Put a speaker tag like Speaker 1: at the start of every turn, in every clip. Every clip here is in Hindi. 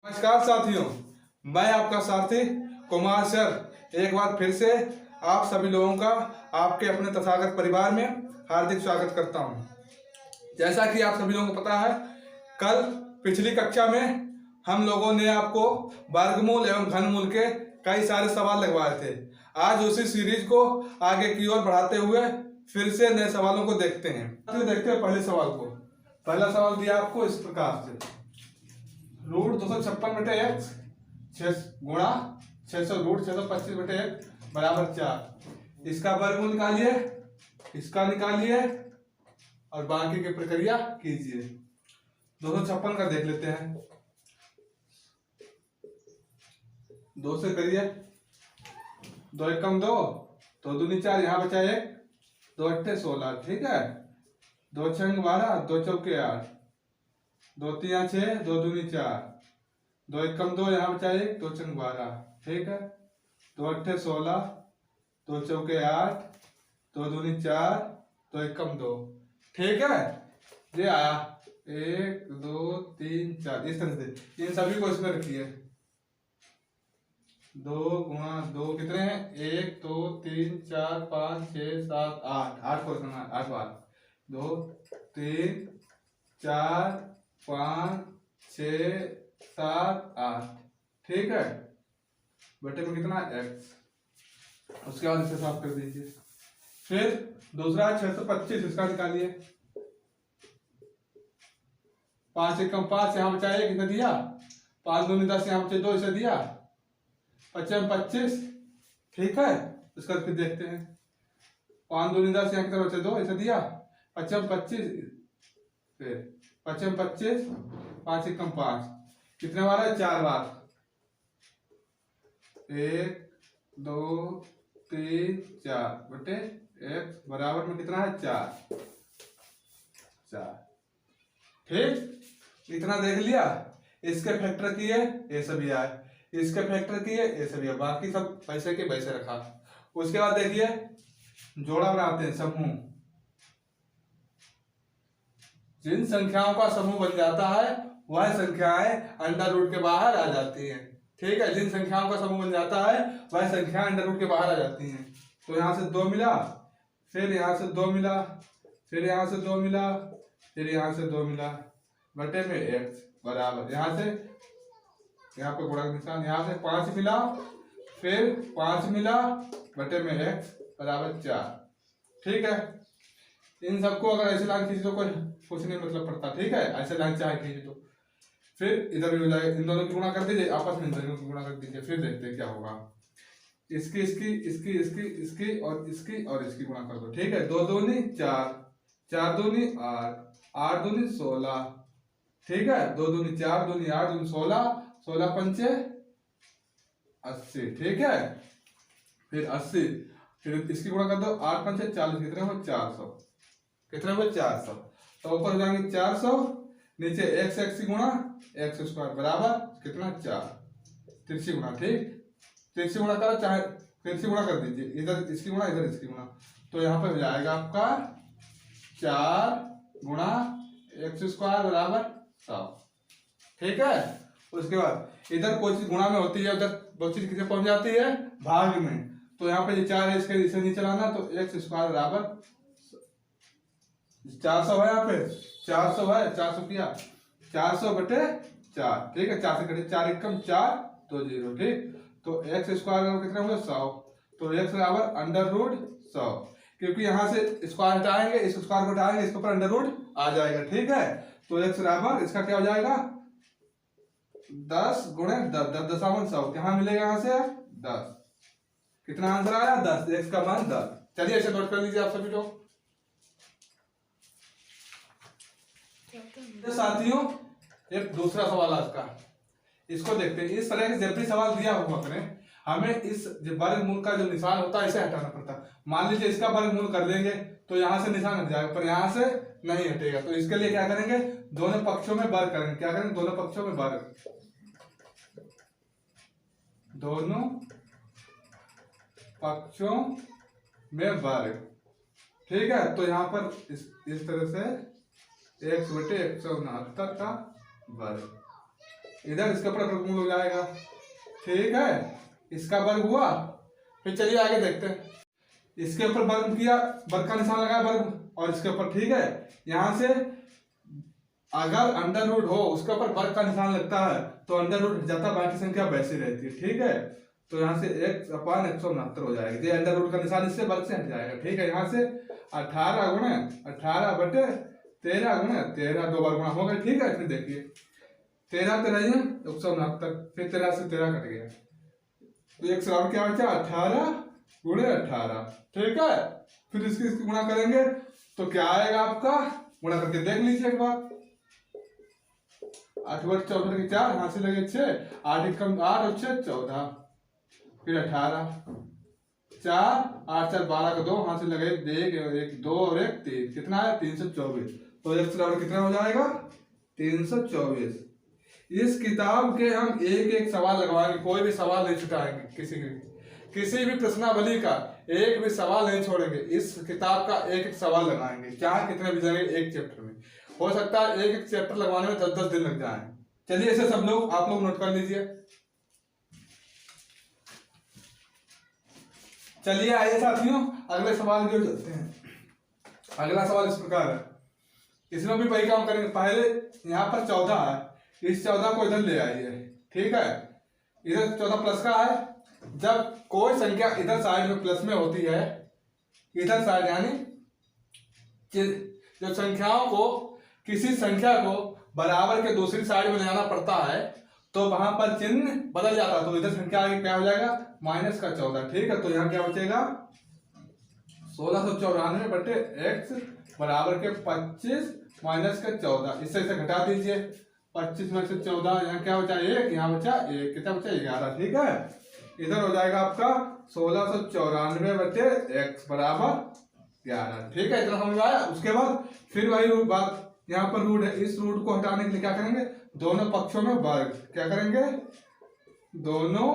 Speaker 1: नमस्कार साथियों, मैं आपका साथी कुमार सर एक बार फिर से आप सभी लोगों का आपके अपने तथागत परिवार में हार्दिक स्वागत करता हूं। जैसा कि आप सभी लोगों को पता है, कल पिछली कक्षा में हम लोगों ने आपको वर्गमूल एवं घनमूल के कई सारे सवाल लगवाए थे। आज उसी सीरीज को आगे की ओर बढ़ाते हुए फिर से नए सवालों को देखते हैं। देखते हैं पहले सवाल को। पहला सवाल दिया आपको इस प्रकार से, रूट 256 बटे एक्स गुणा 600 रूट 625 बटे एक्स बराबर 4। इसका वर्गमूल निकालिए, इसका निकालिए और बाकी की प्रक्रिया कीजिए। 256 का देख लेते हैं। 2 से करिए, 2 एकम 2, 2 दूनी 4, यहाँ बचा 1, 2 अट्ठे 16, ठीक है। 2 छंग 12, 2 चौके 8, 2 तिया 6, 2 दूनी 4, 2 एकम 2, यहाँ बचा 1, 2 छंग 12, ठीक है। 2 अट्ठे 16, 2 चौके 8, 2 दूनी 4, 2 एकम 2, ठीक है। ये आया 1 2 3 4, इस तरह से इन सभी को इसमें रखिए। 2 गुणा 2 कितने हैं? 1 2 3 4 5 6 7 8, 8 को रखना, 8 बार। 2 3 4 5 6 7 8, ठीक है। बटे में कितना x, उसके बाद इसे साफ कर दीजिए। फिर दूसरा 625, इसका निकालिए। 5 एकम 5, यहाँ बचा 1, कितना दिया? 5 दूनी 10, यहाँ बचे 2, इसे दिया। 5 में 25, ठीक है। इसका फिर देखते हैं। 5 दूनी 10, यहाँ कितना बचे 2, इसे दिया। 5 में 25, फिर 5 में 25, 5 एकम 5, कितने बार है? 4 बार। 1 2 3 4 बटे x बराबर में कितना है? 4, ठीक। इतना देख लिया। इसके फैक्टर किए, ये सभी आए। इसके फैक्टर किए, ये सभी आए। बाकी सब पैसे के पैसे रखा। उसके बाद देखिए, जोड़ा बनाते हैं, समूह। जिन संख्याओं का समूह बन जाता है वह संख्याएं अंडर रूट के बाहर आ जाती हैं, ठीक है। जिन संख्याओं का समूह बन जाता है वह संख्या अंडर रूट के बाहर आ जाती हैं। तो यहाँ से 2 मिला, फिर यहाँ से 2 मिला, फिर यहाँ से 2 मिला, फिर यहाँ से 2 मिला, बटे में x बराबर, यहाँ से यहाँ पे गुणा का निशान, यहाँ से 5 मिला, फिर 5 मिला, बटे में x बराबर 4, ठीक है। इन सबको अगर ऐसे लाइन खींचे तो कोई कुछ नहीं मतलब पड़ता, ठीक है। ऐसे लाइन चाहे खींचे तो फिर इधर भी मिला, इन दोनों की गुणा कर दीजिए, आपस में इन दोनों की गुणा कर दीजिए। फिर देखते हैं क्या होगा। इसकी इसकी इसकी इसकी इसकी और इसकी और इसकी गुणा कर दो, ठीक है। 2 दूनी 4, 4 दूनी 8, 8 दूनी 16, ठीक है। 2 दूनी 4 दूनी 8 दूनी 16, 16 पंचे 80, ठीक है। फिर 80, फिर इसकी गुणा कर दो, 8 पंचे 40, कितने हो? 400, कितने हो? 400। तो ऊपर जाएंगे 400, नीचे x की गुणा x स्क्वायर बराबर कितना? 4, तिरछी गुणा, ठीक। तिरछी गुणा करो, चाहे तिरछी गुणा कर दीजिए, इधर इसकी गुणा इधर इसकी गुणा। तो यहाँ पे हो जाएगा आपका 4 गुणा x स्क्वायर बराबर 100, ठीक है। उसके बाद इधर कोई चीज गुणा में होती है, उधर वो चीज किसे पहुंच जाती है? भाग में। तो यहाँ पे 4 है, इसके इसे नीचे लाना, तो x स्क्वायर बराबर 400 है। यहाँ पे 400 है, 400 किया, 400 बटे 4, ठीक है। 4 से कटे 4 एकम 4 तो 0, ठीक। तो x स्क्वायर कितना हुआ? 100। तो x बराबर अंडर रूट 100, क्योंकि यहाँ से स्क्वायर हटाएंगे, इस स्क्वायर को हटाएंगे, इसके ऊपर अंडर रूट आ जाएगा, ठीक है। तो x बराबर इसका क्या हो जाएगा? 10 गुणे 10, 10 दशावन 100, क्या मिलेगा? यहाँ से 10। कितना आंसर आया? 10, x का मान 10। चलिए इसे नोट कर लीजिए आप सभी लोग। साथियों, एक दूसरा सवाल आज का, इसको देखते हैं। इस तरह के जब भी सवाल दिया हुआ करें, हमें इस वर्गमूल का जो निशान होता है इसे हटाना पड़ता है। मान लीजिए इसका वर्गमूल कर लेंगे तो यहाँ से निशान हट जाएगा, पर यहाँ से नहीं हटेगा। तो इसके लिए क्या करेंगे? दोनों पक्षों में वर्ग करेंगे। क्या करेंगे? दोनों पक्षों में वर्ग, दोनों पक्षों में वर्ग, ठीक है। तो यहाँ पर इस तरह से x बटे 169 का वर्ग, इधर इसके ऊपर वर्गमूल हो जाएगा। ठीक है, इसका वर्ग हुआ। फिर चलिए आगे देखते हैं। इसके ऊपर वर्ग किया, वर्ग का निशान लगाया वर्ग, और इसके ऊपर ठीक है, यहाँ से अगर अंडर रूट हो उसके ऊपर वर्ग का निशान लगता है तो अंडर रूट हट जाता है, बाकी संख्या वैसी रहती है। ठीक है, तो यहाँ से 1/169 हो जाएगी। ये अंडर रूट का निशान इससे वर्ग से हट जाएगा। ठीक है, यहाँ से 18 गुणे 18/13 दो बार गुणा हो गया। ठीक है, फिर देखिए 13 13 169, फिर 13 से 13 कट गया, तो एक सवाल क्या बचा 18 गुणे 18। ठीक है, फिर इसकी गुणा करेंगे तो क्या आएगा आपका, गुणा करके देख लीजिए एक बार। 8 बटे 14 के 4, यहाँ से लगे 6, 8 एकम 8 और 6 14, फिर 18, 4 8 4 12 का 2, यहाँ से लगे 1 2 और 1 3, कितना है 324। तो x बराबर कितना हो जाएगा 324। इस किताब के हम एक एक सवाल लगवाएंगे, कोई भी सवाल नहीं छुटाएंगे, किसी भी प्रश्नावली का एक भी सवाल नहीं छोड़ेंगे। इस किताब का एक एक सवाल लगाएंगे, चाहे कितने भी जाएंगे एक चैप्टर में। हो सकता है एक एक चैप्टर लगवाने में 10-10 दिन लग जाए। चलिए ऐसे सब लोग आप लोग नोट कर लीजिए। चलिए आइए साथियों, अगले सवाल की ओर चलते हैं। अगला सवाल इस प्रकार है, इसमें भी वही काम करेंगे। पहले यहाँ पर 14 है, इस 14 को इधर ले आइए। ठीक है, इधर 14 प्लस का है। जब कोई संख्या इधर साइड में प्लस में होती है, इधर साइड यानी जो संख्याओं को, किसी संख्या को बराबर के दूसरी साइड में ले जाना पड़ता है तो वहां पर चिन्ह बदल जाता है। तो इधर संख्या आगे क्या हो जाएगा -14। ठीक है, तो यहाँ क्या बचेगा 1694 बटे x बराबर के 25 - 14। इससे इसे घटा दीजिए, 25 में से 14, यहाँ क्या बचा 1, यहाँ बचा 1, कितना बचा 11। ठीक है, इधर हो जाएगा आपका 1694 बटे x बराबर 11। ठीक है, इतना समझ में आया। उसके बाद फिर वही बात, यहाँ पर रूट है, इस रूट को हटाने के लिए क्या करेंगे, दोनों पक्षों में वर्ग। क्या करेंगे, दोनों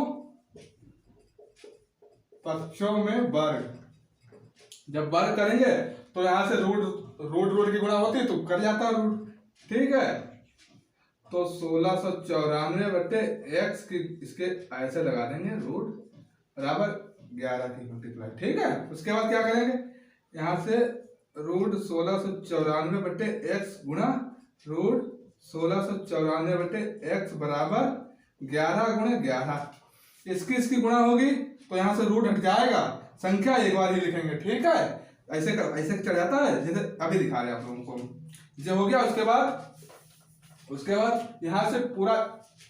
Speaker 1: पक्षों में वर्ग। जब वर्ग करेंगे तो यहां से रूट की गुणा होती है तो कर जाता है रूट। ठीक है, तो 1694 बटे x की इसके ऐसे लगा देंगे रूट बराबर 11 की मल्टीप्लाई। ठीक है, उसके बाद क्या करेंगे, यहाँ से रूट 1694 बटे x गुणा रूट 1694 बटे x बराबर 11 गुणे 11। इसकी गुणा होगी तो यहाँ से रूट हट जाएगा, संख्या एक बार ही लिखेंगे। ठीक है, ऐसे चढ़ जाता है जैसे अभी दिखा रहे हैं आप लोगों को। ये हो गया। उसके बाद यहाँ से पूरा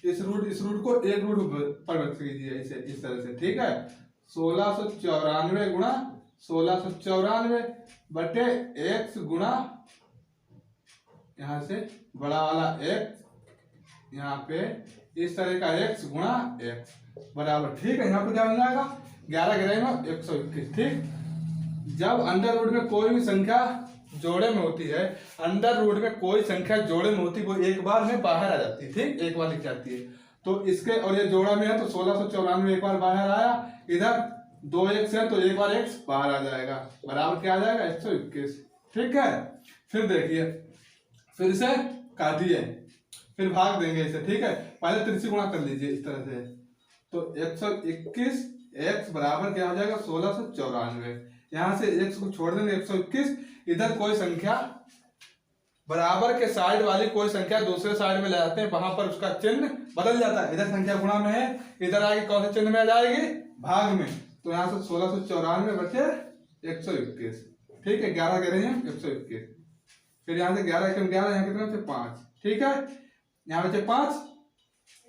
Speaker 1: इस रूट को एक रूट परिवर्तित कीजिए इसे इस तरह से। ठीक है, 1694 गुणा 1694 बटे x गुणा यहाँ से बड़ा वाला x, यहाँ पे इस तरह का x गुणा x बराबर। ठीक है, यहाँ पे क्या बन जाएगा 11 11 121। ठीक, जब अंडर रूट में कोई भी संख्या जोड़े में होती है, अंडर रूट में कोई संख्या जोड़े में होती है, वो एक बार में बाहर आ जाती है। ठीक, एक बार लिख जाती है। तो इसके और ये जोड़ा में है तो 1694 एक बार बाहर आया, इधर 2 x है तो एक बार x बाहर आ जाएगा, बराबर क्या आ जाएगा 121। ठीक है, फिर देखिए, फिर से काटिए, फिर भाग देंगे इसे। ठीक है, पहले 3 गुणा कर लीजिए इस तरह से, तो 121 x बराबर क्या हो जाएगा 1694। यहाँ से x को छोड़ देंगे 121, इधर कोई संख्या बराबर के साइड वाली कोई संख्या दूसरे साइड में ले जाते हैं, वहां पर उसका चिन्ह बदल जाता है। इधर संख्या गुणा में है, इधर आगे कौन से चिन्ह में आ जाएगी, भाग में। तो यहाँ से 1694 बचे 121। ठीक है, 11 कह रहे हैं 121। फिर यहाँ से 11 एकम 11, यहाँ कितने बचे 5। ठीक है, यहाँ बचे 5,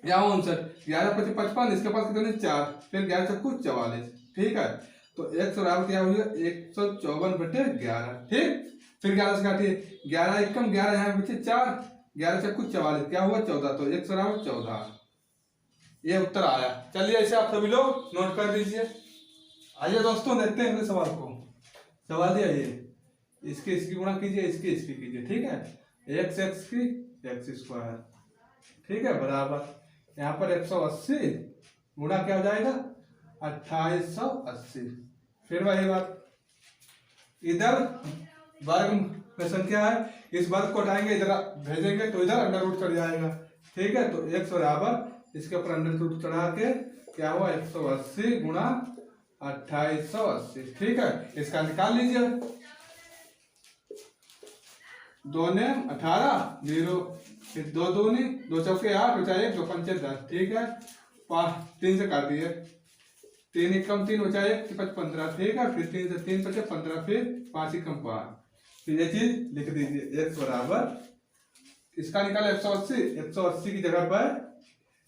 Speaker 1: यहाँ 59, 11 बचे 55, इसके पास कितने 4, फिर 11 चक्कू 44। ठीक है, तो x बराबर क्या हो गया 154 बटे 11। ठीक, फिर 11 से काटिए, 11 एकम 11, यहाँ बचे 4, 11 चक्कू 44, क्या हुआ 14, तो x बराबर 14। ये उत्तर आया। चलिए ऐसे आप सभी लोग नोट कर दीजिए। आइए दोस्तों देखते हैं अगले सवाल को। सवाल दिया ये, इसकी गुणा कीजिए, इसकी कीजिए। ठीक है, x की x स्क्वायर। ठीक है, बराबर यहाँ पर 180 गुणा क्या हो जाएगा 2880। फिर वही बात, इधर वर्ग में संख्या है, इस वर्ग को हटाएंगे, इधर भेजेंगे तो इधर अंडर रूट चढ़ जाएगा। ठीक है, तो x बराबर इसके ऊपर अंडर रूट चढ़ा के क्या हुआ 180 गुणा 2880। ठीक है, इसका निकाल लीजिए। 2 ने 18 0, फिर 2 दूनी 2 चौके 8 बचा 1 2 पंचे 10। ठीक है, 3 से काट दिए, 3 एकम 3 बचा 1 5 15। ठीक है, फिर 3 से 3 बचे 15, फिर 5 एकम 5। फिर ये चीज लिख दीजिए x बराबर इसका निकाला 180, 180 की जगह पर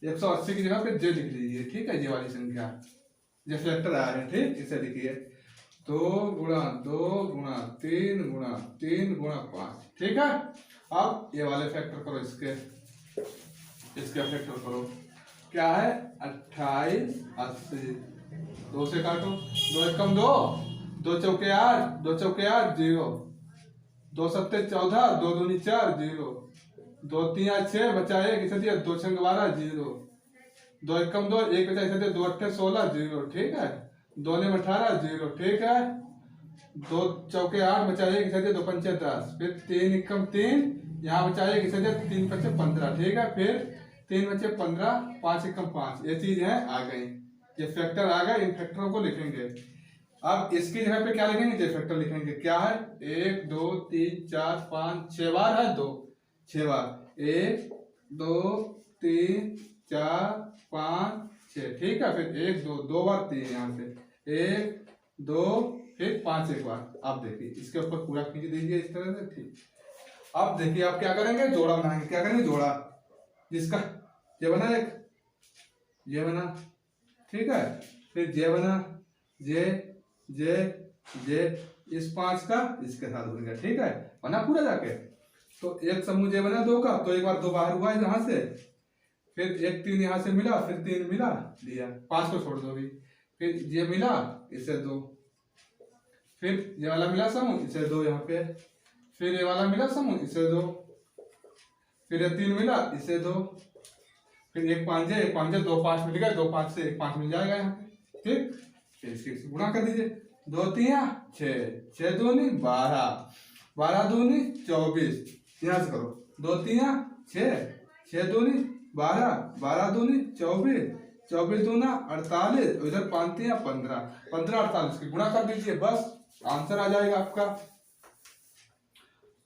Speaker 1: 180 की जगह पे j लिख लीजिए। ठीक है, ये वाली संख्या जो फैक्टर आ रहे हैं, ठीक, इसे लिखिए 2 गुणा 2 गुणा 3 गुणा 3 गुणा 5। ठीक है, अब ये वाले फैक्टर करो, इसके फैक्टर करो, क्या है 28 80। 2 से काटो, 2 एकम 2 2 चौके 8 2 चौके 8 0, 2 सत्ते 14 2 दूनी 4 0, 2 3 6 बचा 1 इसे दिया 2 छंग 12 0, 2 एकम 2 1 बचा इसे दिया 2 अट्ठे 16 0। ठीक है, 2 ने 18 0। ठीक है, 2 चौके 8 बचा 1 इसे दिया 2 पंचे 10, फिर 3 एकम 3 यहाँ बचा 1 इसे दिया 3 पंचे 15। ठीक है, फिर 3 बचे 15 5 एकम 5। ये चीज है आ गई, ये फैक्टर आ गए। इन फैक्टरों को लिखेंगे। अब इसकी जगह पे क्या लिखेंगे, ये फैक्टर लिखेंगे। क्या है 1 2 3 4 5 6 बार है 2 6 बार 1 2 3 4 5 6। ठीक है, फिर 1 2 2 बार 3 यहाँ से 1 2 फिर 5 एक बार। आप देखिए इसके ऊपर पूरा खींच दीजिए इस तरह से। ठीक, अब देखिए आप क्या करेंगे, जोड़ा बनाएंगे। क्या करेंगे, जोड़ा, जिसका ये बना एक ये बना। ठीक है, फिर जे बना जे जे जे इस 5 का इसके साथ बन गया। ठीक है, बना पूरा जाके। तो एक समूह जे बना 2 का, तो एक बार 2 बाहर हुआ है यहाँ से, फिर 1 3 यहाँ से मिला, फिर 3 मिला दिया, 5 को छोड़ दो भी, फिर ये मिला इसे 2, फिर ये वाला मिला समूह इसे 2 यहाँ पे, फिर ये वाला मिला समूह इसे 2, फिर ये 3 मिला इसे 2, फिर 1 5 2 5 मिल गया, 2 5 से 1 5 मिल जाएगा यहाँ पे। ठीक, फिर इससे गुणा कर दीजिए, 2 3 6 6 दूनी 12 12 दूनी 24। यहाँ से करो, 2 3 6 6 दूनी 12 12 दूनी 24 24 दूना 48, इधर 5 3 15 15 48 की गुणा कर दीजिए, बस आंसर आ जाएगा आपका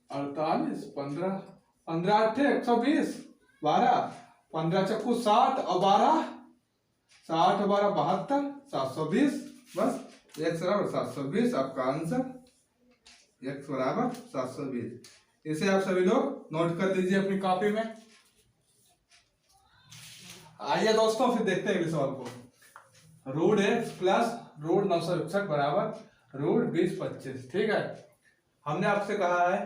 Speaker 1: 48 15 15 8 120 12 15 चक्कू 60 और 12 60 और 12 72 720। बस x बराबर 720 आपका आंसर, x बराबर 720। इसे आप सभी लोग नोट कर दीजिए अपनी कॉपी में। आइए दोस्तों फिर देखते हैं अगले सवाल को। रूट x प्लस रूट 961 बराबर रूट 20 25। ठीक है, हमने आपसे कहा है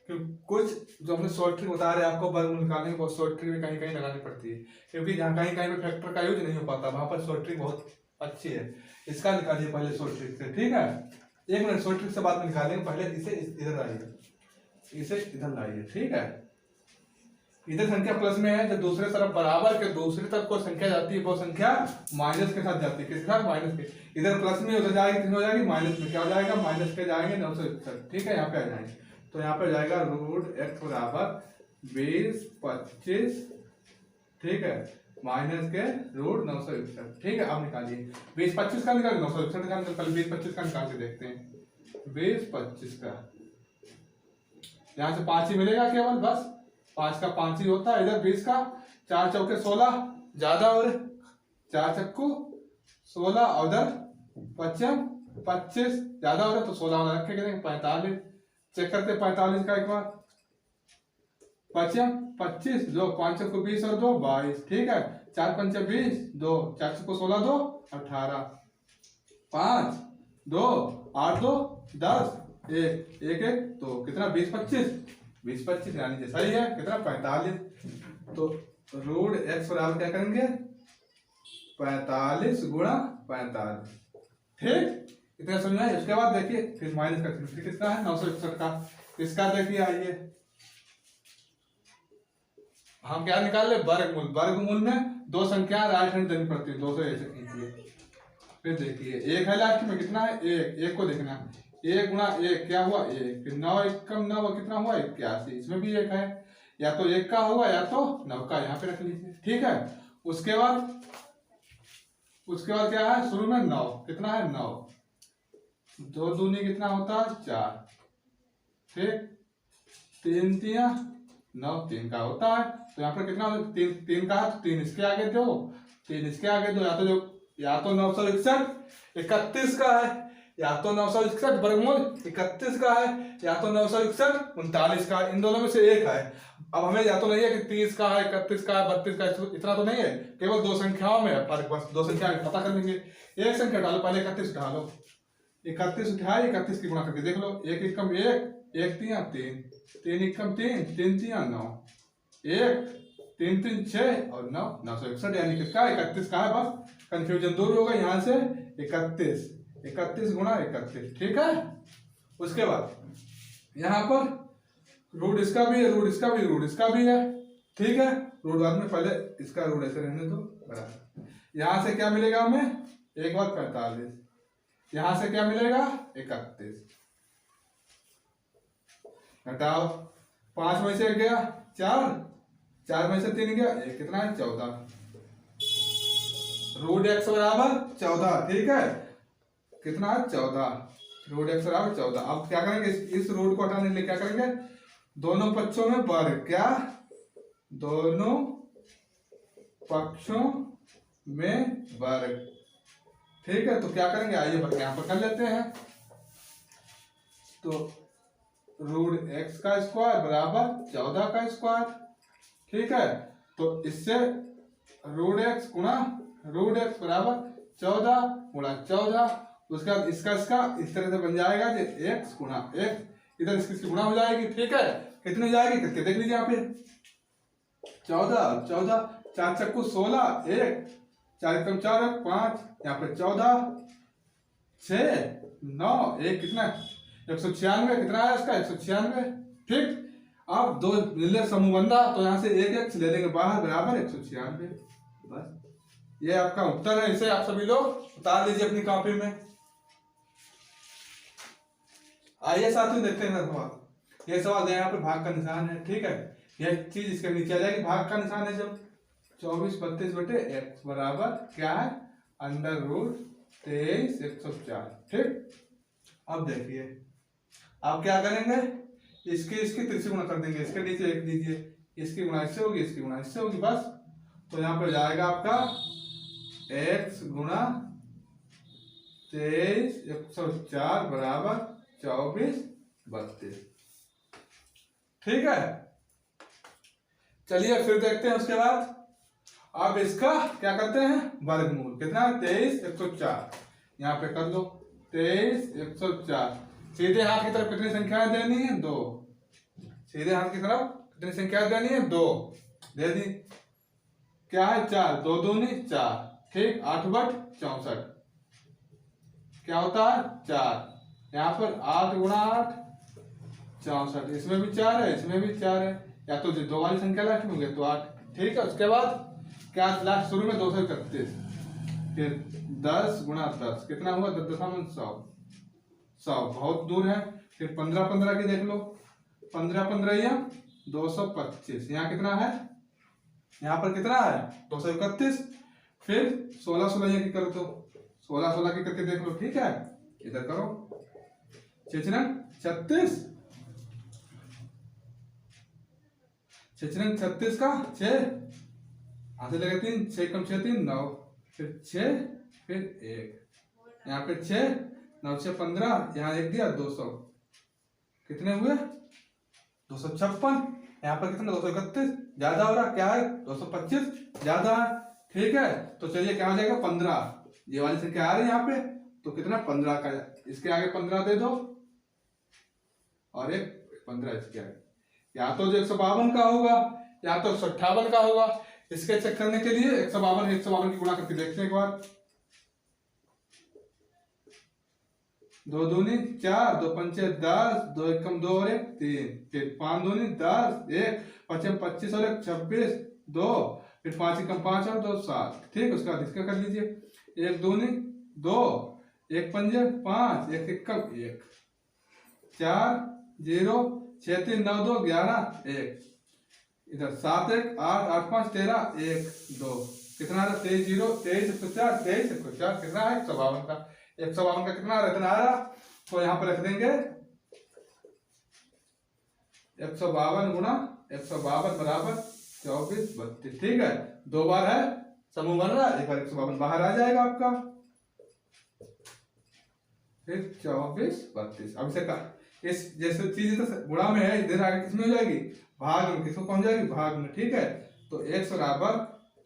Speaker 1: कि कुछ जो हमने शॉर्ट ट्रिक बता रहे हैं आपको, वर्गमूल निकालने की बहुत शॉर्ट ट्रिक भी कहीं कहीं लगानी पड़ती है, क्योंकि जहाँ कहीं कहीं पे फैक्टर का यूज नहीं हो पाता, वहां पर शॉर्ट ट्रिक बहुत अच्छी है। इसका निकालिए पहले शॉर्ट ट्रिक से। ठीक है, 1 मिनट शॉर्ट ट्रिक से बाद में निकालेंगे, पहले इसे इधर लाइए, इसे इधर लाइए। ठीक है, इधर संख्या प्लस में है, जब दूसरे तरफ बराबर के दूसरी तरफ कोई संख्या जाती है वो संख्या माइनस के साथ जाती है। किसके साथ, माइनस के। इधर प्लस में उधर जाएगी, कितनी हो जाएगी माइनस में, क्या हो जाएगा माइनस के जाएंगे 961। ठीक है, यहाँ पे आ जाएंगे, तो यहाँ पे जाएगा रूट x बराबर 20 25। ठीक है, माइनस के रूट 961। ठीक है, अब निकालिए 20 25 का निकालिए, 961 निकालिए। पहले 20 25 का निकाल के देखते हैं। 20 25 का यहाँ से 5 ही मिलेगा केवल, बस 5 का 5 ही होता है। इधर 20 का 4 चौके 16 ज्यादा, और 4 चक्कू 16, और उधर 25 ज्यादा हो रहा है, तो 16 वाला रखे 45। चेक करते 45 का एक बार, 25 2 5 को 20 और 2 22। ठीक है, 4 5 20 2 4 को 16 2 18 5 2 8 2 10 1 1 1 तो कितना 20 25 यानी जैसा ही है कितना 45। तो रूट x बराबर क्या करेंगे 45 गुणा 45। ठीक, इतना समझना है। उसके बाद देखिए फिर माइनस का फिर कितना है 961 का। इसका देखिए आइए हम क्या निकाल ले वर्गमूल। वर्गमूल में दो संख्या राइट हैंड देनी पड़ती है, 200 ऐसे कीजिए। फिर देखिए एक है लास्ट में कितना है एक को देखना, 1 गुणा 1 क्या हुआ 1, फिर 9 1 कम 9 कितना हुआ 81, इसमें भी 1 है। या तो 1 का होगा या तो 9 का, यहाँ पे रख लीजिए। ठीक है, उसके बाद क्या है, शुरू में 9, कितना है 9, 2 दूनी कितना होता है 4, ठीक, 3 तिया 9, 3 का होता है। तो यहाँ पर कितना होता है, 3 का है तो 3 इसके आगे दो, 3 इसके आगे दो, या तो 961 31 का है, या तो 961 वर्गमूल 31 का है, या तो 961 39 का है, इन दोनों में से एक है। अब हमें या तो नहीं है कि 30 का है, 31 का है, 32 का है, इतना तो नहीं है, केवल 2 संख्याओं में है फर्क, बस 2 संख्या पता कर लेंगे। एक संख्या डालो, पहले 31 उठा लो, 31 उठाए, 31 की गुणा करके देख लो, 1 एकम 1, 1 तिया 3, 3 एकम 3, 3 तिया 9, 1 3 3 6 और 9 961, यानी किसका 31 का है। बस कंफ्यूजन दूर होगा यहाँ से, 31 गुणा 31, ठीक है। उसके बाद यहाँ पर रूट इसका भी है, रूट इसका भी, रूट इसका भी है, ठीक है। रूट बाद में, पहले इसका रूट ऐसे रहने दो बराबर। यहाँ से क्या मिलेगा हमें, 1 बार 45, यहाँ से क्या मिलेगा 31, घटाओ, 5 में से गया 4, 4 में से 3 गया 1, कितना है 14, रूट x बराबर 14, ठीक है, कितना है 14, रूट x बराबर 14। अब क्या करेंगे, इस रूट को हटाने के लिए क्या करेंगे, दोनों पक्षों में वर्ग, क्या दोनों पक्षों में वर्ग, ठीक है। तो क्या करेंगे, आइए यहाँ पर कर लेते हैं। तो रूट x का स्क्वायर बराबर 14 का स्क्वायर, ठीक है। तो इससे रूट x गुणा रूट x बराबर 14 गुणा 14, उसके बाद इसका इस तरह से बन जाएगा कि x गुणा x, इधर इसकी गुणा हो जाएगी, ठीक है। कितनी जाएगी करके देख लीजिए, यहाँ पे 14 14, 4 चक्कू 16, 1 4 कम 4 5, यहाँ पे 14 6 9 1, कितना 196, कितना है इसका 196, ठीक। अब 2 निर्लेप समूह बंधा, तो यहाँ से 1 x ले लेंगे बाहर, बराबर 196, बस ये आपका उत्तर है। इसे आप सभी लोग उतार लीजिए अपनी कॉपी में। आइए साथियों देखते हैं सवाल। ये सवाल यहाँ पर भाग का निशान है, ठीक है। यह चीज इसके नीचे आ जाएगी, भाग का निशान है जब 24 32 बटे x बराबर क्या है, अंडर रूट 23 104, ठीक। अब देखिए आप क्या करेंगे, इसकी तीसरी गुणा कर देंगे, इसके नीचे एक दीजिए, इसकी गुणा इससे होगी, इसकी गुणा इससे होगी, बस। तो यहाँ पे जाएगा आपका x गुणा 23 104 बराबर 24 32, ठीक है। चलिए फिर देखते हैं उसके बाद। अब इसका क्या करते हैं, वर्गमूल, कितना 23 104, यहाँ पे कर दो 23 104, सीधे हाथ की तरफ कितनी संख्याएं देनी है 2, सीधे हाथ की तरफ कितनी संख्या देनी है 2, दे दी, क्या है 4 2 दूनी 4, ठीक, 8 बट 64, क्या होता है 4, यहाँ पर 8 गुणा 8 64, इसमें भी 4 है, इसमें भी 4 है, या तो जो 2 वाली संख्या लास्ट में होगी तो 8, ठीक है। उसके बाद क्या लास्ट शुरू में 231, फिर 10 गुणा 10, कितना हुआ 10.100, 100 बहुत दूर है। फिर 15 15 की देख लो, 15 15 या 225, यहाँ कितना है, यहाँ पर कितना है 231, फिर 16 16 की करो तो 16 16 की करके देख लो, ठीक है। इधर करो 6 36, 6 36 का 6, हाथ से लगे 3, 6 कम 6 3 9, फिर 6 फिर 1, यहाँ पे 6 9 6 15, यहाँ 1 दिया 200, कितने हुए 256, यहाँ पर कितना 231, ज्यादा हो रहा, क्या है 225 ज्यादा है, ठीक है। तो चलिए क्या हो जाएगा 15, ये वाली संख्या आ रही है यहाँ पे, तो कितना 15 का, इसके आगे 15 दे दो और एक 15 इसके आगे, या तो जो 152 का होगा या तो 158 का होगा। इसके चेक करने के लिए 152 की गुणा करके देखते हैं एक बार, 2 दूनी 4, 2 पंचे 10, 2 एकम 2 और 1 3, फिर 5 दूनी 10, 1 5 25 और 1 26, 2, फिर 5 एकम 5 और 2 7, ठीक। उसके बाद इसका कर लीजिए, 1 दूनी 2, 1 पंजे 5, 1 एकम 1, 4 0 6 3 9 2 11 1, इधर 7 1 8 8 5 13 1 2 कितना आ रहा 23 0 23 104 23 104 कितना है 152 का 152 का कितना इतना आ रहा। तो यहाँ पर रख देंगे 152 गुणा 152 बराबर 24 32। ठीक है, दो बार है समूह बन रहा है, एक बार 152 बाहर आ जाएगा आपका, फिर 24 32। अब इसे इस जैसे चीज गुणा में है, इधर आगे किसमें हो जाएगी भाग में, किसको पहुंच जाएगी भाग में। ठीक है, तो x बराबर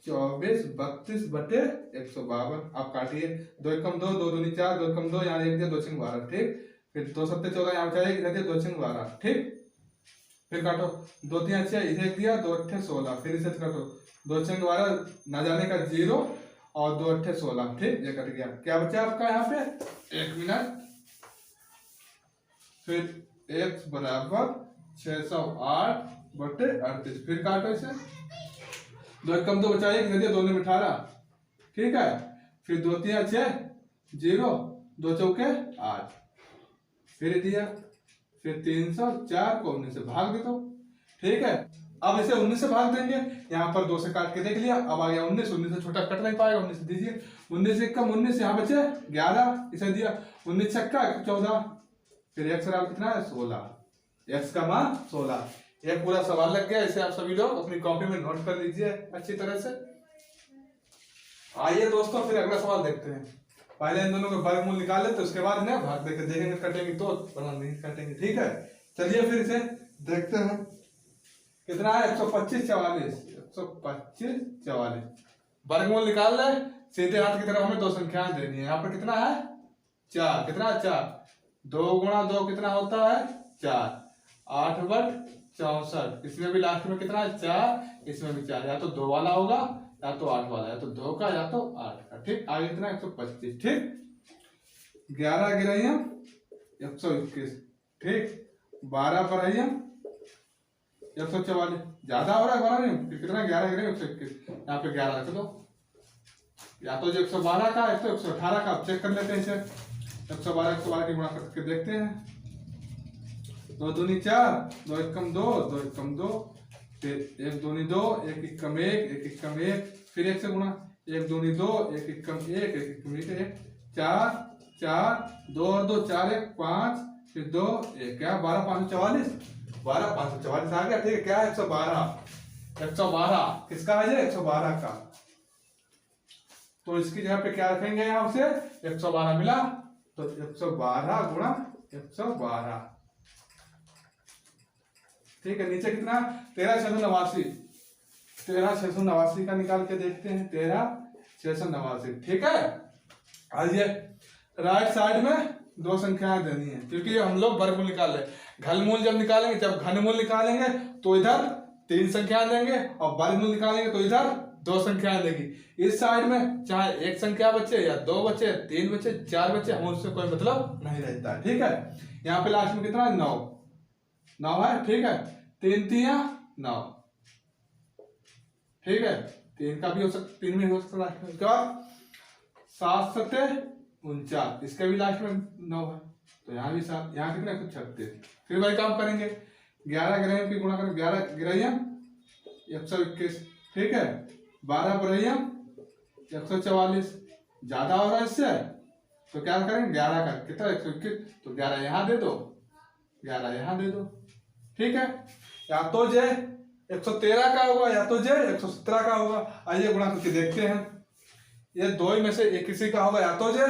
Speaker 1: 24 32 बटे 152। आप काटिए, 2 एकम 2 2 दूनी 4 2 एकम 2 यहाँ लिख दिया 2 6 12। ठीक, फिर 2 7 14 यहाँ चाहिए लिख दिया 2 6 12। ठीक, फिर काटो 2 3 6 इसे दिया 2 8 16, फिर इसे काटो 2 6 12 ना जाने का 0 और 2 8 16। ठीक, ये कट गया, क्या बचा आपका यहाँ पे 1 मिनट। फिर x बराबर 608 बटे 38, फिर काटो इसे, 2 एकम 2 बचाइए कितने दिया 2 ने 18। ठीक है, फिर 2 3 6 0 2 चौके 8, फिर दिया, फिर 304 को 19 से भाग दे दो। ठीक है, अब इसे 19 से भाग देंगे, यहाँ पर 2 से काट के देख लिया, अब आ गया 19 19 से छोटा कट नहीं पाएगा, 19 दीजिए, 19 एक कम 19 यहाँ बचे 11 इसे दिया, 19 छक्का 14, फिर x बराबर कितना है 16, x का मान 16। एक पूरा सवाल लग गया, इसे आप सभी लोग अपनी कॉपी में नोट कर लीजिए अच्छी तरह से। आइए दोस्तों फिर अगला सवाल देखते हैं। पहले इन दोनों के वर्गमूल निकाल लेते, उसके बाद ना भाग देकर देखेंगे, कटेंगे तो बना नहीं कटेंगे। ठीक है, चलिए फिर इसे देखते हैं। कितना है 125 44, 125 44 वर्गमूल निकाल ले, सीधे हाथ की तरफ हमें दो संख्याएं देनी है। यहाँ पर कितना है 4, कितना 4 2 गुणा 2 कितना होता है 4, 8 बट 64, इसमें भी लास्ट में कितना है 4, इसमें भी 4, या तो 2 वाला होगा या तो 8 वाला, या तो 2 का या तो 8 का। ठीक, आगे कितना 125। ठीक, 11 गिराइया 121। ठीक, 12 पर आइए 144, ज्यादा हो रहा है 12 नहीं, कितना 11 गिरे 121, यहाँ पे 11 रख दो, या तो जो 112 का है तो 118 का। चेक कर लेते हैं इसे, 112 की गुणा करके देखते हैं, 2 दूनी 4 2 एकम 2 2 एकम 2, फिर 1 दूनी 2 1 एकम 1 1 एकम 1, फिर 1 से गुणा 1 दूनी 2 1 एकम 1 1 एकम 1 4 4 2 और 2 4 1 5, फिर 2 1 क्या 12 544, 12 544 आ गया। ठीक है, क्या है 112, 112 किसका है ये 112 का। तो इसकी जगह पे क्या रखेंगे, यहाँ से 112 मिला तो 112 गुणा 112। ठीक है, नीचे कितना 13689, 13689 का निकाल के देखते हैं, 13689। ठीक है, आइए राइट साइड में दो संख्याएं देनी है, क्योंकि हम लोग वर्गमूल निकाल रहे हैं। घनमूल जब निकालेंगे, जब घनमूल निकालेंगे तो इधर 3 संख्याएं देंगे, और वर्गमूल निकालेंगे तो इधर 2 संख्याएं देंगी। इस साइड में चाहे 1 संख्या बचे या 2 बचे 3 बचे 4 बचे, हम उससे कोई मतलब नहीं रहता है। ठीक है, यहाँ पे लास्ट में कितना है 9 9 है। ठीक है, 3 3 9। ठीक है, 3 का भी हो सकता, 3 में हो सकता है। उसके बाद 7 7 49, इसके भी लास्ट में 9 है, तो यहाँ भी 7, यहाँ कितने कुछ 36। फिर वही काम करेंगे, 11 गिराइयों की गुणा करें, 11 गिराइया 121। ठीक है, 12 बुराइया 144, ज्यादा हो रहा है इससे, तो क्या करेंगे 11 का कितना 121, तो 11 यहाँ दे दो 11 यहाँ दे दो। ठीक है, या तो जे 113 का होगा या तो जे 117 का होगा। आइए गुणा करके देखते हैं, ये दो में से एक किसी का होगा, या तो जे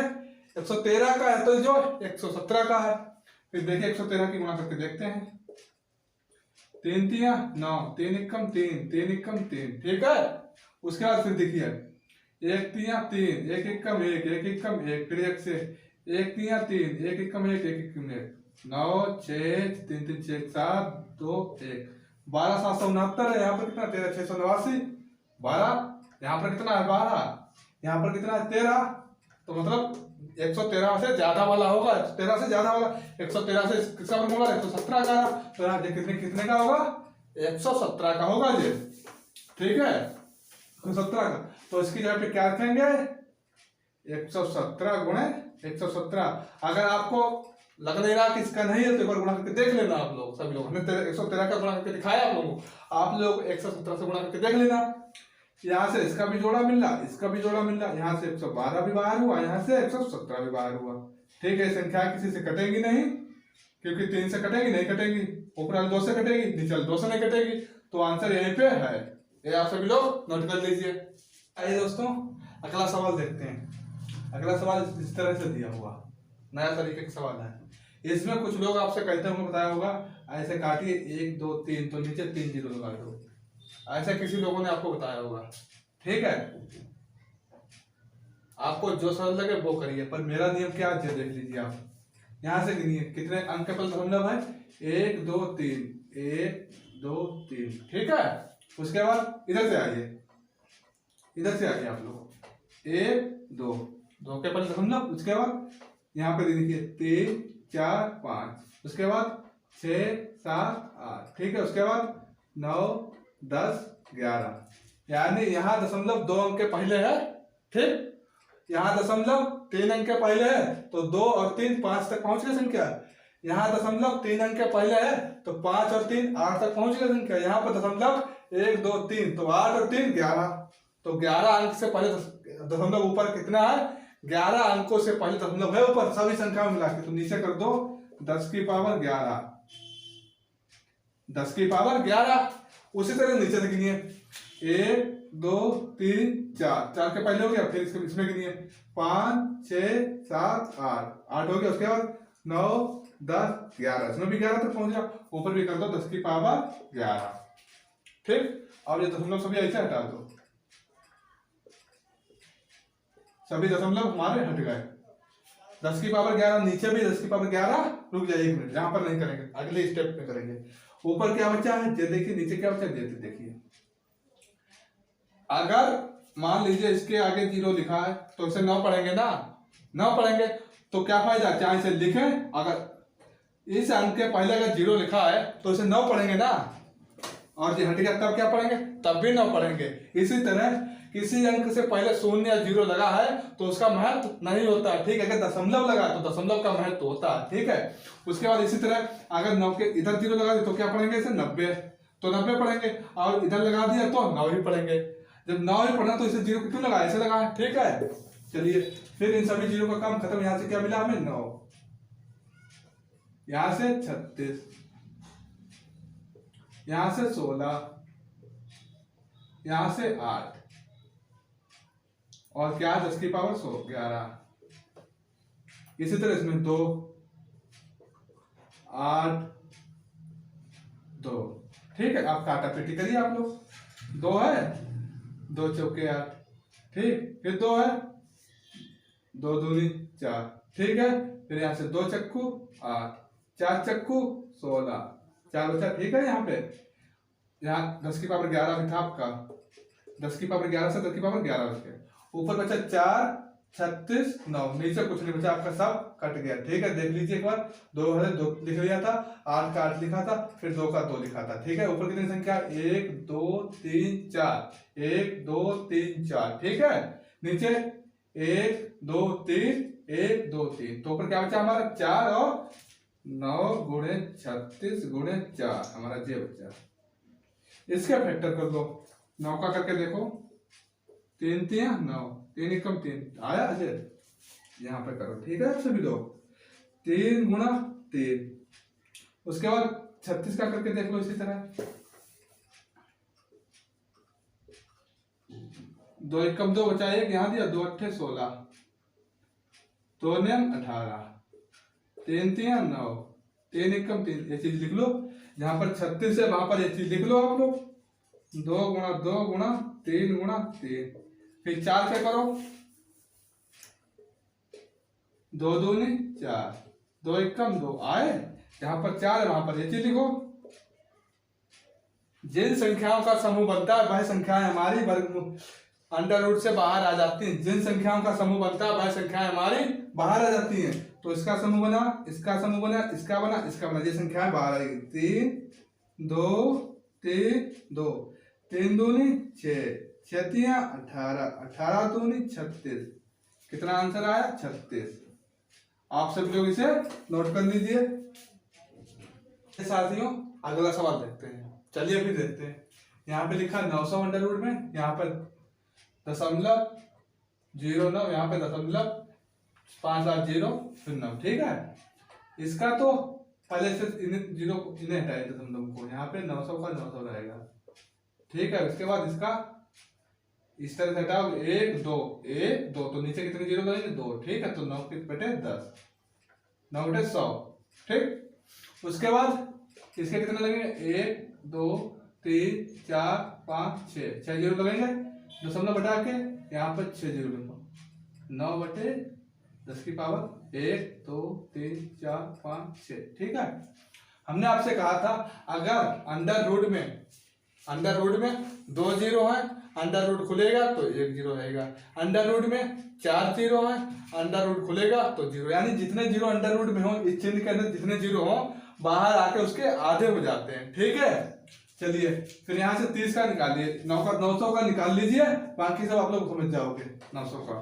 Speaker 1: 113 का या तो जो 117 का है। फिर देखिए 113 की गुणा करके देखते हैं, 3 3 9 3 एकम 3 3 एकम 3। ठीक है, उसके बाद फिर देखिए 1 3 3 1 एकम 1 1 एकम 1, फिर 1 से 1 3 3 1 एकम 1 1 एकम 1 9 6 3 3 6 7 2 1 12 769 है। यहाँ पर कितना 13 689, 12 यहाँ पर कितना है 12, यहाँ पर कितना है 13, तो मतलब 113 से ज्यादा वाला होगा, 13 से ज्यादा वाला 113 से किसका वर्गमूल होगा 117 का, तो यहाँ कितने कितने का होगा 117 का होगा ये। ठीक है, 117 का, तो इसकी जगह पे क्या रखेंगे 117 गुणे 117। अगर आपको लग नहीं रहा कि इसका नहीं है तो एक बार गुणा करके देख लेना आप लोग सभी लोग। हमने 113 का गुणा करके दिखाया आप लोगों को, आप लोग 117 से गुणा करके देख लेना। यहाँ से इसका भी जोड़ा मिल रहा, इसका भी जोड़ा मिल रहा, यहाँ से 112 भी बाहर हुआ, यहाँ से 117 भी बाहर हुआ। ठीक है, संख्या किसी से कटेगी नहीं, क्योंकि 3 से कटेगी नहीं, कटेगी ऊपर वाले 2 से कटेगी, नीचे वाले 2 से नहीं कटेगी, तो आंसर यहीं पे है। ये आप सभी लोग नोट कर लीजिए। आइए दोस्तों अगला सवाल देखते हैं। अगला सवाल इस तरह से दिया हुआ, नया तरीके का सवाल है। इसमें कुछ लोग आपसे कहते होंगे, बताया होगा ऐसे काटिए 1 2 3, तो नीचे 3 जीरो लगा दो, ऐसा किसी लोगों ने आपको बताया होगा। ठीक है, आपको जो सरल लगे वो करिए, पर मेरा नियम क्या है देख लीजिए आप। यहां से गिनिए कितने अंक के पहले दशमलव है, 1 2 3, 1 2 3। ठीक है, उसके बाद इधर से आइए, इधर से आइए आप लोग, 1 2 2 के पहले दशमलव, उसके बाद यहाँ पे देखिए 3 4 5, उसके बाद 6 7 8। ठीक है, उसके बाद 9 10 11, यानी यहाँ दशमलव 2 अंक के पहले है। ठीक, यहाँ दशमलव 3 अंक के पहले है, तो 2 और 3 5 तक पहुंच गई संख्या। यहाँ दशमलव 3 अंक के पहले है, तो 5 और 3 8 तक पहुंच गई संख्या। यहाँ पर दशमलव 1 2 3, तो 8 और 3 11, तो 11 अंक से पहले दशमलव ऊपर कितना है, 11 अंकों से पहले दशमलव है ऊपर सभी संख्या में मिला के, तो नीचे कर दो 10 की पावर 11, 10 की पावर 11। उसी तरह नीचे से गिनिए, 1 2 3 4, 4 के पहले हो गया, फिर इसमें गिनिए 5 6 7 8, 8 हो गया, उसके बाद 9 10 11, इसमें भी 11 तक पहुंच गया, ऊपर भी कर दो 10 की पावर 11। ठीक, अब ये दशमलव सभी ऐसे हटा दो, सभी दशमलव हमारे हट गए। 10 की पावर 11, नीचे भी 10 की पावर 11, रुक जाइए 1 मिनट, यहाँ पर नहीं करेंगे, अगले स्टेप में करेंगे। ऊपर क्या बचा है ये देखिए, नीचे क्या बचा है देखिए। अगर मान लीजिए इसके आगे 0 लिखा है तो इसे 9 पढ़ेंगे ना, 9 पढ़ेंगे तो क्या फायदा, चाहे इसे लिखें, अगर इस अंक के पहले अगर 0 लिखा है तो इसे 9 पढ़ेंगे ना, और ये हट गया तब क्या पढ़ेंगे, तब भी 9 पढ़ेंगे। इसी तरह किसी अंक से पहले 0 या 0 लगा है तो उसका महत्व नहीं होता। ठीक है, अगर दशमलव लगा तो दशमलव का महत्व होता है। ठीक है, उसके बाद इसी तरह अगर 9 के इधर 0 लगा दिया तो क्या पढ़ेंगे, इसे 90, तो 90 पढ़ेंगे, और इधर लगा दिया तो 9 ही पढ़ेंगे। जब 9 ही पढ़ना तो इसे 0 क्यों लगा, ऐसे लगा। ठीक है, चलिए फिर इन सभी 0 का काम खत्म। यहाँ से क्या मिला हमें, 9, यहाँ से 36, यहाँ से 16, यहाँ से 8, और क्या 10 की पावर 11। इसी तरह इसमें 2 8 2। ठीक है, आप काटा पेटी करिए आप लोग, 2 है, 2 चौके 8, ठीक, फिर 2 है, 2 दूनी 4। ठीक है, फिर यहाँ से 2 चक्कू 8, 4 चक्कू 16, 4 बचा। ठीक है, यहाँ पे यहाँ 10 की पावर 11 भी था आपका, 10 की पावर 11 से 10 की पावर 11 बच गया, ऊपर बचा 4 36 9, नीचे कुछ नहीं बचा आपका, सब कट गया। ठीक है, देख लीजिए एक बार, 2 है 2 लिख लिया था, 8 का 8 लिखा था, फिर 2 का 2 लिखा था। ठीक है, ऊपर कितनी संख्या, 1 2 3 4, 1 2 3 4। ठीक है, नीचे 1 2 3 1 2 3, तो ऊपर क्या बचा हमारा 4, और 9 गुणे 36 गुणे 4 हमारा ये बचा। इसके फैक्टर कर दो, 9 का करके देखो, 3 3 9, 3 एकम 3 आया अजय, यहाँ पे करो। ठीक है सभी लोग, 3 गुणा 3, उसके बाद 36 का करके देख लो इसी तरह, 2 एकम 2 बचा, 1 यहाँ दिया, 2 अट्ठे 16, 2 9 18, 3 3 9, 3 एकम 3, ये चीज लिख लो। जहां पर 36 है वहां पर ये चीज लिख लो आप लोग, 2 गुणा 2 गुणा 3 गुणा 3, फिर 4 क्या करो, 2 दूनी 4, 2 एकम 2 आए, जहां पर 4 है वहां पर ये चीज लिखो। जिन संख्याओं का समूह बनता है वह संख्याएं हमारी वर्गमूल अंडर रूट से बाहर आ जाती हैं। जिन संख्याओं का समूह बनता है वह संख्याएं हमारी बाहर आ जाती हैं। तो इसका समूह बना, इसका समूह बना, इसका बना, इसका बना, ये संख्याएं बाहर आएगी। 3 2 3 2, 3 दूनी 6, 6 तिया 18, 18 दूनी 36, कितना आंसर आया 36। आप सब लोग इसे नोट कर लीजिए। साथियों अगला सवाल देखते हैं। चलिए अभी देखते हैं। यहाँ पे लिखा 900 अंडर रूट में, यहाँ पर 0.09, यहाँ पे 0.580 फिर 9। ठीक है, इसका तो पहले से इन्हें हटाए दशमलव को, यहाँ पे 900 का 900 रहेगा। ठीक है, उसके बाद इसका इस तरह से हटाओ 1 2 1 2, तो नीचे कितने जीरो लगेंगे 2। ठीक है, तो 9 बटे 10, 9 बटे 100। ठीक, उसके बाद इसके कितने लगेंगे 1 2 3 4 5 6 जीरो लगेंगे। दशमलव बटा के यहाँ पर 6 जीरो लिखो, 9 बटे 10 की पावर 1 2 3 4 5 6। ठीक है, हमने आपसे कहा था अगर अंडर रूट में 2 जीरो है, अंडर रूट खुलेगा तो 1 जीरो रहेगा। अंडर रूट में 4 जीरो है, अंडर रूट खुलेगा तो 0, यानी जितने जीरो अंडर रूट में हो, इस चिन्ह के अंदर जितने जीरो हो बाहर आके उसके आधे हो जाते हैं। ठीक है, चलिए फिर यहाँ से 30 का निकालिए, 900 का निकाल लीजिए, बाकी सब आप लोग समझ जाओगे। 900 का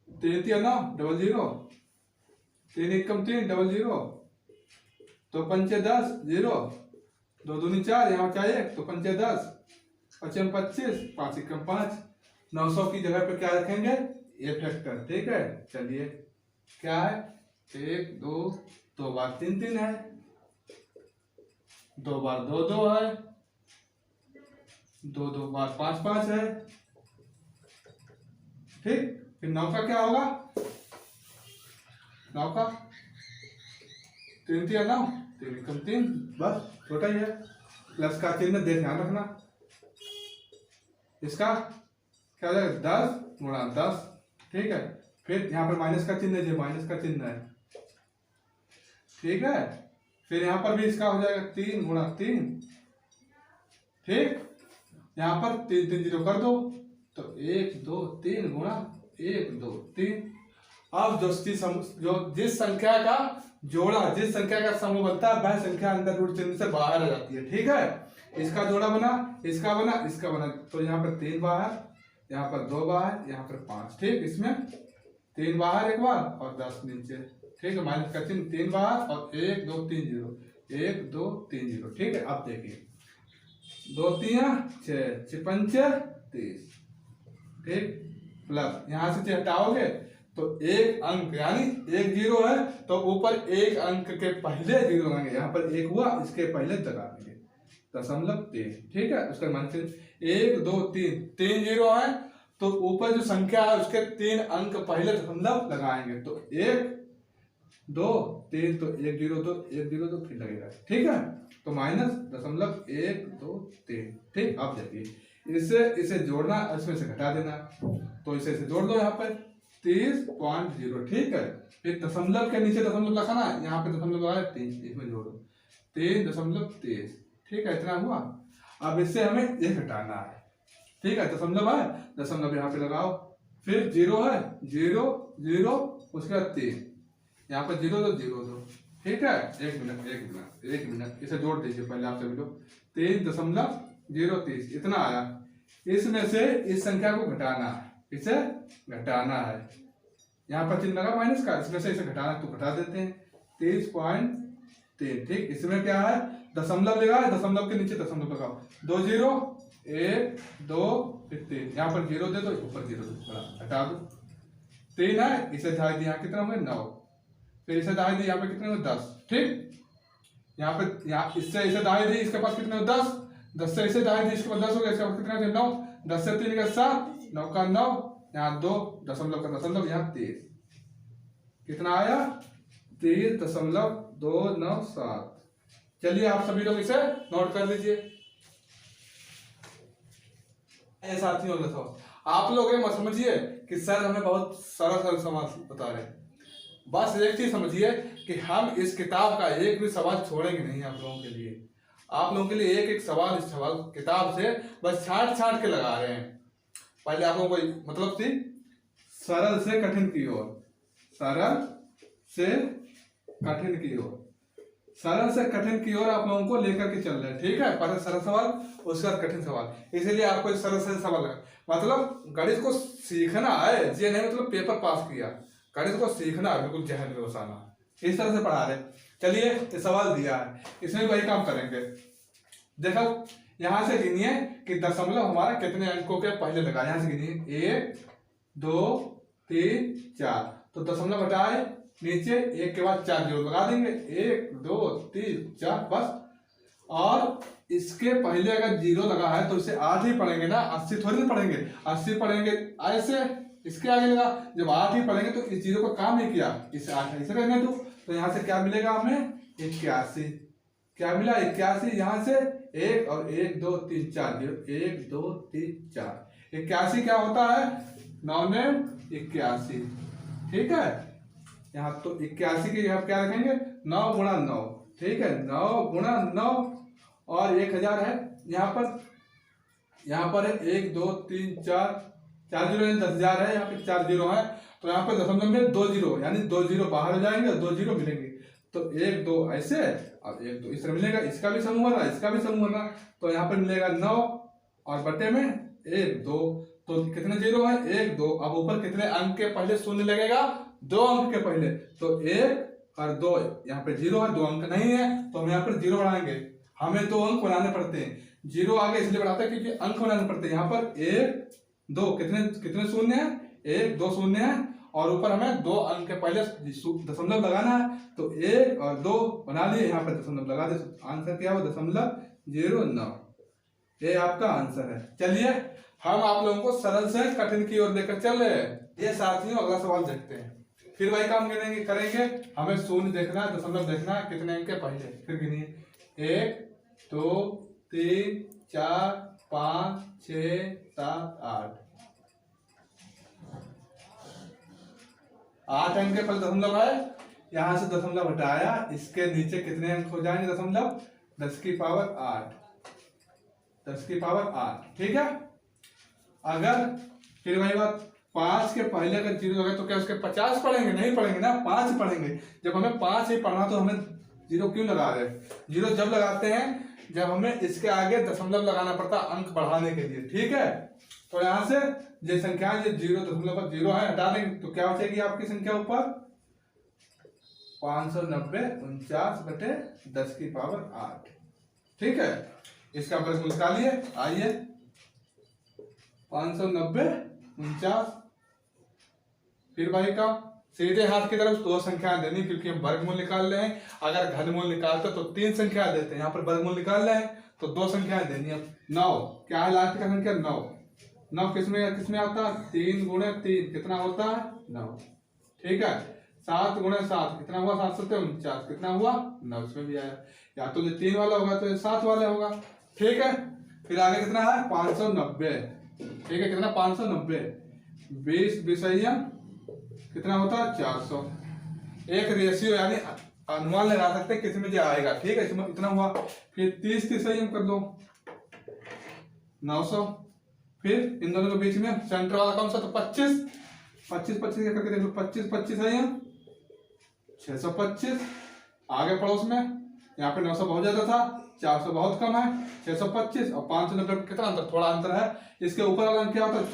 Speaker 1: 3 3 9 00, 3 1 3 00, तो 5 10 0, 2 दूनी 4, यहाँ क्या 1, तो 5 10, 5 25, 5 1 5। 900 की जगह पे क्या रखेंगे, ये फैक्टर। ठीक है, चलिए क्या है 1 2, 2 बार 3 3 है, 2 बार 2 2 है, 2 2 बार 5 5 है। ठीक, फिर 9 का क्या होगा, 9 का 3 3 9, 3 1 3, बस छोटा ही है। प्लस का चिन्ह ध्यान रखना, इसका क्या हो जाएगा 10 गुणा 10। ठीक है, फिर यहाँ पर माइनस का चिन्ह है, माइनस का चिन्ह है। ठीक है, फिर यहाँ पर भी इसका हो जाएगा 3 गुणा 3। ठीक, यहाँ पर 3 3 जीरो कर दो, तो 1 2 3 गुणा 1 2 3। अब जिस संख्या का जोड़ा, जिस संख्या का समूह बनता है, वह संख्या अंदर रूट चिन्ह से बाहर आ जाती है। ठीक है, इसका जोड़ा बना, इसका बना, इसका बना, तो यहाँ पर 3 बाहर, यहाँ पर 2 बाहर, यहाँ पर 5। ठीक, इसमें 3 बाहर एक बार और 10 नीचे। ठीक है, माइनस का चिन्ह 3 बाहर और 1 2 3 0, 1 2 3 0। ठीक है, अब देखिए 2 3 6 6 5 30। ठीक, प्लस यहाँ से हटाओगे तो एक अंक, यानी 1 जीरो है तो ऊपर एक अंक के पहले जीरो लगाएंगे, यहाँ पर 1 हुआ, इसके पहले लगा देंगे 0.3। ठीक है, उसका मान 1 2 3 3 जीरो है तो ऊपर जो संख्या है उसके 3 अंक पहले दशमलव लगाएंगे, तो 1 2 3, तो 1 0 2 1 0 2 फिर लगेगा। ठीक है, तो -.1 2 3। ठीक, अब देखिए इसे जोड़ना, इसमें से घटा देना, तो इसे जोड़ दो यहाँ पर 30.0। ठीक है, फिर दशमलव के नीचे दशमलव लगाना, यहाँ पे दशमलव लगाया 3, इसमें जोड़ो 3.23। ठीक है, इतना हुआ। अब इससे हमें ये घटाना है। ठीक है, दशमलव है, दशमलव यहाँ पे लगाओ, फिर 0 है, 0 0, उसके बाद 3, यहाँ पर 0 2 0 2। ठीक है, एक मिनट इसे जोड़ दीजिए पहले आप सभी लोग। 3.030 इतना आया। इसमें से इस संख्या को घटाना है, इसे घटाना है, यहाँ पर चिन्ह लगा माइनस का, इसमें से इसे घटाना, तो घटा देते हैं 30.3। ठीक, इसमें क्या है दशमलव लगा है, दशमलव के नीचे दशमलव लगाओ, 2 0 1 2 फिर 3, यहाँ पर 0 दे दो, ऊपर 0 दे, हटा दो। 3 है, इसे ढाई दिया, कितना हुए 9, फिर इसे ढाई दी, यहाँ पे कितने हुए 10। ठीक, यहाँ पे इससे इसे ढाई दी, इसके पास कितने हुए 10, 10 से इसे ढाई दी, इसके पास 10 हो गया, इसके पास कितने 9, 10 से 3 का 7, 9 का 9, यहाँ 2 दशमलव का दशमलव, यहाँ 23, कितना आया 23.297। चलिए आप सभी लोग इसे नोट कर लीजिए। साथियों देखो, आप लोग ये मत समझिए कि सर हमें बहुत सरल सवाल बता रहे हैं, बस एक चीज समझिए कि हम इस किताब का एक भी सवाल छोड़ेंगे नहीं आप लोगों के लिए। आप लोगों के लिए एक एक सवाल इस सवाल किताब से बस छांट के लगा रहे हैं। पहले आप लोगों को मतलब थी सरल से कठिन की ओर, सरल से कठिन की ओर, सरल से कठिन की ओर आप लोगों को लेकर के चल रहे हैं। ठीक है, पहले सरल सवाल, उसके बाद कठिन सवाल, इसीलिए आपको सरल से सवाल लगा। मतलब गणित को सीखना है, ये नहीं मतलब पेपर पास किया। गणित को सीखना है, बिल्कुल जहन में बसाना, इस तरह से पढ़ा रहे। चलिए ये सवाल दिया है, इसमें वही काम करेंगे। देखो यहां से गिनिए कि दशमलव हमारा कितने अंकों के पहले लगा, यहां से गिनिए 1 2 3 4, तो दशमलव हटाए नीचे 1 के बाद 4 जीरो लगा देंगे, 1 2 3 4 बस। और इसके पहले अगर जीरो लगा है तो इसे 8 ही पढ़ेंगे ना, 80 थोड़ी ना पढ़ेंगे, 80 पढ़ेंगे ऐसे, इसके आगे लगा, जब 8 ही पढ़ेंगे तो इस जीरो को काम नहीं किया, इसे 8 ऐसे रहने दो, तो यहाँ से क्या मिलेगा हमें 81, क्या मिला 81, यहाँ से 1 और 1 2 3 4 जीरो, 1 2 3 4, 81 क्या होता है 9 में 81, ठीक है। यहाँ तो 81 के यहाँ क्या रखेंगे 9 गुणा 9, ठीक है, 9 गुणा 9 और 1000 है यहाँ पर है 1 2 3 4 4 जीरो 10,000 है, यहाँ पे 4 जीरो है, तो यहाँ पे दशमलव में 2 जीरो, यानी 2 जीरो बाहर हो जाएंगे और 2 जीरो मिलेंगे, तो 1 2 ऐसे और 1 2 इस तरह मिलेगा, इसका भी समूह बना, इसका भी समूह बना, तो यहाँ पर मिलेगा 9 और बटे में 1 2, तो कितने जीरो है 1 2, अब ऊपर कितने अंक के पहले शून्य लगेगा 2 अंक के पहले, तो 1 और 2, यहाँ पे जीरो है 2 अंक नहीं है, तो हम यहाँ पर जीरो बढ़ाएंगे, हमें 2 अंक बनाने पड़ते हैं, जीरो आगे इसलिए बढ़ाते हैं क्योंकि अंक बनाने पड़ते हैं। यहाँ पर 1 2 कितने शून्य है 1 2 शून्य है, और ऊपर हमें 2 अंक के पहले दशमलव लगाना है, तो 1 और 2 बना लिए, यहाँ पर दशमलव लगा दे, आंसर क्या हुआ 0.09, ये आपका आंसर है। चलिए हम आप लोगों को सरल से कठिन की ओर लेकर चल रहे हैं। ये साथियों अगला सवाल देखते हैं, फिर वही काम करेंगे, हमें शून्य देखना है, दशमलव देखना है, कितने अंक के पहले, फिर गिनिए 1 2 3 4 5 6 7 8 8 अंक के पहले दशमलव है, यहां से दशमलव हटाया, इसके नीचे कितने अंक हो जाएंगे दशमलव 10 की पावर 8, ठीक है। अगर फिर वही बात 5 के पहले अगर जीरो लगे तो क्या उसके 50 पढ़ेंगे, नहीं पढ़ेंगे ना, 5 ही पढ़ेंगे। जब हमें 5 ही पढ़ना तो हमें जीरो क्यों लगा रहे हैं, जीरो जब लगाते हैं जब हमें इसके आगे दशमलव लगाना पड़ता है अंक बढ़ाने के लिए, ठीक है। तो यहाँ से जो संख्या जो 0.0 है हटा देंगे, तो क्या बचेगी आपकी संख्या ऊपर 590 49 बटे 10 की पावर 8, ठीक है। इसका वर्गमूल निकालिए, आइए 590 49, फिर भाई का सीधे हाथ की तरफ 2 संख्याएं देनी, क्योंकि हम वर्गमूल निकाल रहे हैं, अगर घनमूल निकालते तो 3 संख्या देते हैं, यहाँ पर वर्गमूल निकाल रहे हैं तो 2 संख्याएं देनी है। 9 क्या है लास्ट का संख्या 9 किसमें आता है 3 गुणे 3 कितना होता है 9, ठीक है। 7 गुणे 7 कितना हुआ 7 7 49 कितना हुआ 9, इसमें भी आया, या तो जो 3 वाला होगा तो ये 7 वाला होगा, ठीक है। फिर आगे कितना है 590, ठीक है, कितना 590 20 विषयम कितना होता है 400, एक रेशियो यानी अनुमान लगा सकते हैं किसमें जो आएगा, ठीक है, इसमें इतना हुआ। फिर 30 विषयम कर दो 900, फिर इन दोनों के बीच में सेंटर वाला कौन सा तो 25 करके देख लो, 25 है 625, आगे पड़ोस में यहाँ पे 900 बहुत ज्यादा था, 400 बहुत कम है, 625 और 590 कितना अंतर, थोड़ा अंतर है। इसके ऊपर वाला क्या होता है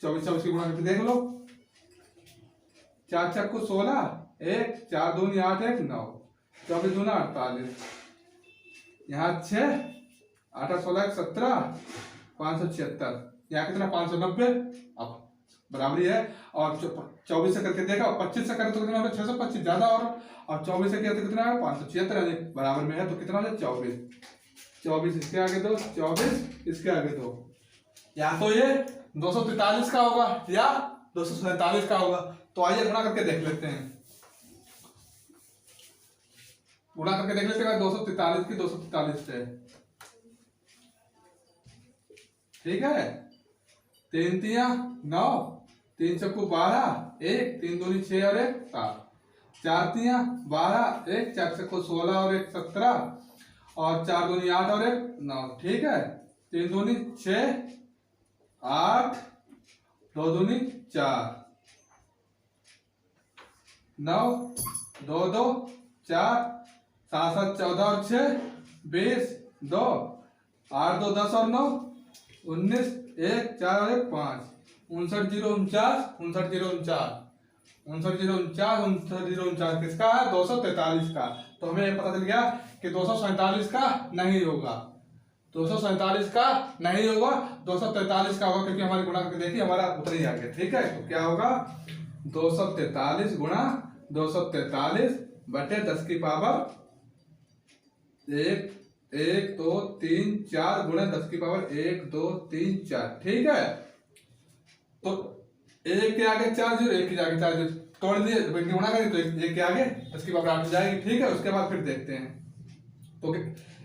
Speaker 1: 24 की गुणा करके देख लो, 4 चक्कू 16, 1 4 दूनी 8 1 9, 24 दूना 48, यहाँ 6 8 16 17 576, यहाँ कितना 590, अब बराबरी है। और 24 से करके देखा, 25 से करे तो कितना होगा 625 ज्यादा, और 24 से किया तो कितना है 576 बराबर में है, तो कितना है 24 इसके आगे दो, 24 इसके आगे दो, या तो ये 243 का होगा या 247 का होगा। तो आइए गुणा करके देख लेते हैं, 243 की 243 से, ठीक है। 3 तिया 9, 3 चक्कू 12, 1 3 दूनी 6 और 1 7, 4 तिया 12, 1 4 चक्कू 16 और 1 17, और 4 दूनी 8 और 1 9, ठीक है। 3 दूनी 6 8, 2 दूनी 4 9 2 2 4 7 7 14 और 6 20 2 8 2 10 और 9 19 1 4 और 1 5 59 0 49 59 0 49, 59 किसका है? 243 का। तो हमें पता चल गया कि 247 का नहीं होगा, 247 का नहीं होगा, 243 का होगा, क्योंकि हमारे गुणा करके देखिए हमारा उत्तर ही आ गया। ठीक है, तो क्या होगा? 243 गुणा 243 बटे 10 की पावर 1 1 2 3 4 गुणा 10 की पावर 1 2 3 4। ठीक है, तो एक के आगे 4 जीरो, एक के आगे 4 जीरो तोड़ दिए, गुणा करें तो एक के आगे 10 की पावर 8 हो जाएगी। ठीक है, उसके बाद फिर देखते हैं, तो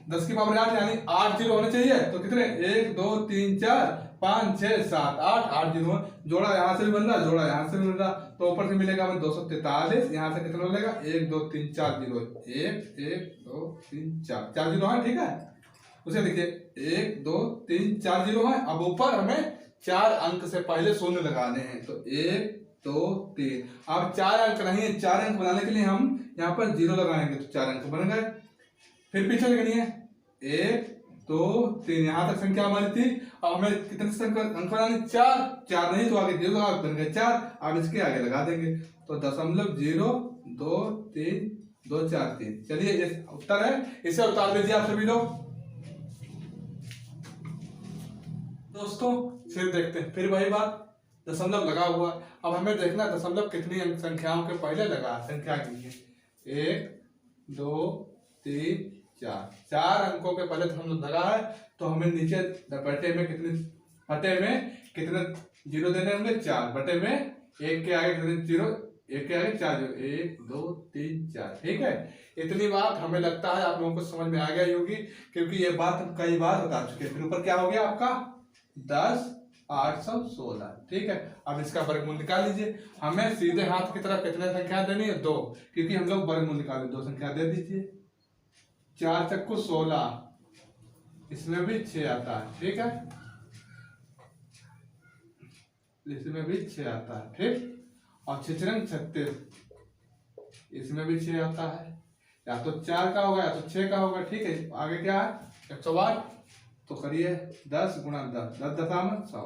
Speaker 1: 10 की पावर 8 यानी 8 जीरो होने चाहिए। तो कितने? 1 2 3 4 5 6 7 8 जीरो जोड़ा यहाँ से भी बन रहा, जोड़ा यहाँ से भी बन रहा, तो ऊपर से मिलेगा हमें 243। यहाँ से कितना मिलेगा? 1 2 3 4 जीरो, 1 1 2 3 4 जीरो है। ठीक है, उसे देखिए 1 2 3 4 जीरो है। अब ऊपर हमें 4 अंक से पहले शून्य लगाने हैं, तो 1 2 3। अब 4 अंक नहीं है, 4 अंक बनाने के लिए हम यहाँ पर जीरो लगाएंगे, तो 4 अंक बन गए। फिर पीछे लिखनी है 1 2 3, यहाँ तक संख्या हमारी थी। अब हमें कितने अंक बनाने? 4 नहीं तो आगे जीरो लगा, बन गए 4। अब इसके आगे लगा देंगे, तो 0.0 2 3 2 4 3। चलिए ये उत्तर है, इसे उतार दीजिए आप सभी लोग। दोस्तों फिर देखते हैं, फिर वही बात, दशमलव लगा हुआ। अब हमें देखना दशमलव कितनी संख्याओं के पहले लगा, संख्या कीजिए 1 2 3 4, 4 अंकों के पहले दशमलव लगा है। तो हमें नीचे बटे में कितने जीरो देने होंगे? 4 बटे में 1 के आगे कितने जीरो? 1 के आगे 4 जीरो, 1 2 3 4। ठीक है, इतनी बात हमें लगता है आप लोगों को समझ में आ गई होगी, क्योंकि ये बात हम कई बार बता चुके हैं। फिर ऊपर क्या हो गया आपका? 10 816। ठीक है, अब इसका वर्गमूल निकाल लीजिए। हमें सीधे हाथ की तरफ कितने संख्या देनी है? 2, क्योंकि हम लोग वर्गमूल निकाले, 2 संख्या दे दीजिए। 4 चक्कू 16, इसमें भी 6 आता है। ठीक है, इसमें भी 6 आता है। ठीक, और 6 रंग 36, इसमें भी 6 आता है। या तो 4 का होगा या तो 6 का होगा। ठीक है, आगे क्या है? 108, तो करिए 10 गुणा 10, 10 दशामलव 100,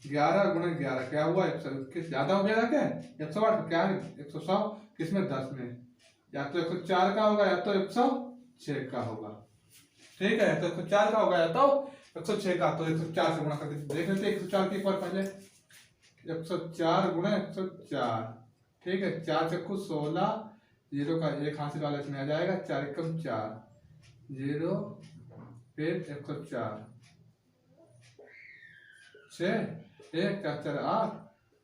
Speaker 1: 11 गुणा 11 क्या हुआ? 121। ज्यादा हो गया क्या? 108 क्या है? 100 किसमें? 10 में। या तो 104 का होगा या तो 106 का होगा। ठीक है, तो 104 का होगा या तो 106 का, तो 104 से गुणा कर देख लेते हैं 104 की एक बार पहले। 104 गुणा 104। ठीक है, 4 चक्कू 16, जीरो का एक हासिल वाला इसमें आ जाएगा, 4 एकम 4 जीरो, फिर 104 6 1 4 4 8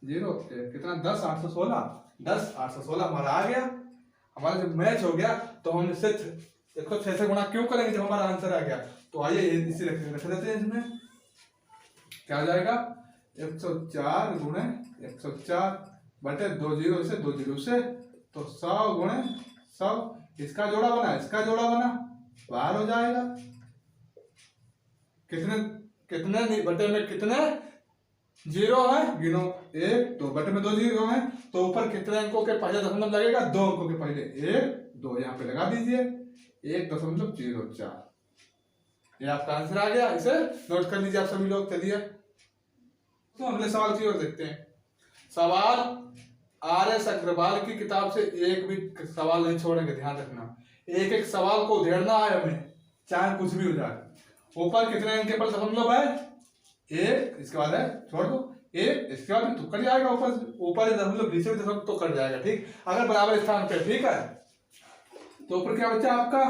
Speaker 1: 0 1, कितना? 10 816, 10 816 हमारा आ गया। हमारा जब मैच हो गया तो हम इससे 106 से गुणा क्यों करेंगे जब हमारा आंसर आ गया? तो आइए इसी रख देते हैं। इसमें क्या आ जाएगा? 104 गुणे 104 बटे 2 जीरो से 2 जीरो से, तो 100 गुणे 100, इसका जोड़ा बना, इसका जोड़ा बना, बाहर हो जाएगा। कितने बटे में कितने जीरो है? गिनो, 1 2 बटे में 2 जीरो है, तो ऊपर कितने अंकों के पहले दशमलव लगेगा? 2 अंकों के पहले, 1 2 यहाँ पे लगा दीजिए, 1.04। ये आपका आंसर आ गया, इसे नोट कर लीजिए आप सभी लोग। चलिए तो अगले सवाल की ओर देखते हैं। सवाल RS अग्रवाल की किताब से एक भी सवाल नहीं छोड़ेंगे, ध्यान रखना। एक एक सवाल को उधेड़ना है हमें, चाहे कुछ भी हो जाए। ऊपर कितने अंक के पर दशमलव है? 1, इसके बाद है छोड़ दो 1, इसके बाद तो कट जाएगा, ऊपर दशमलव नीचे दशमलव तो कट जाएगा। ठीक, अगर बराबर स्थान पे। ठीक है, तो ऊपर क्या बचा आपका?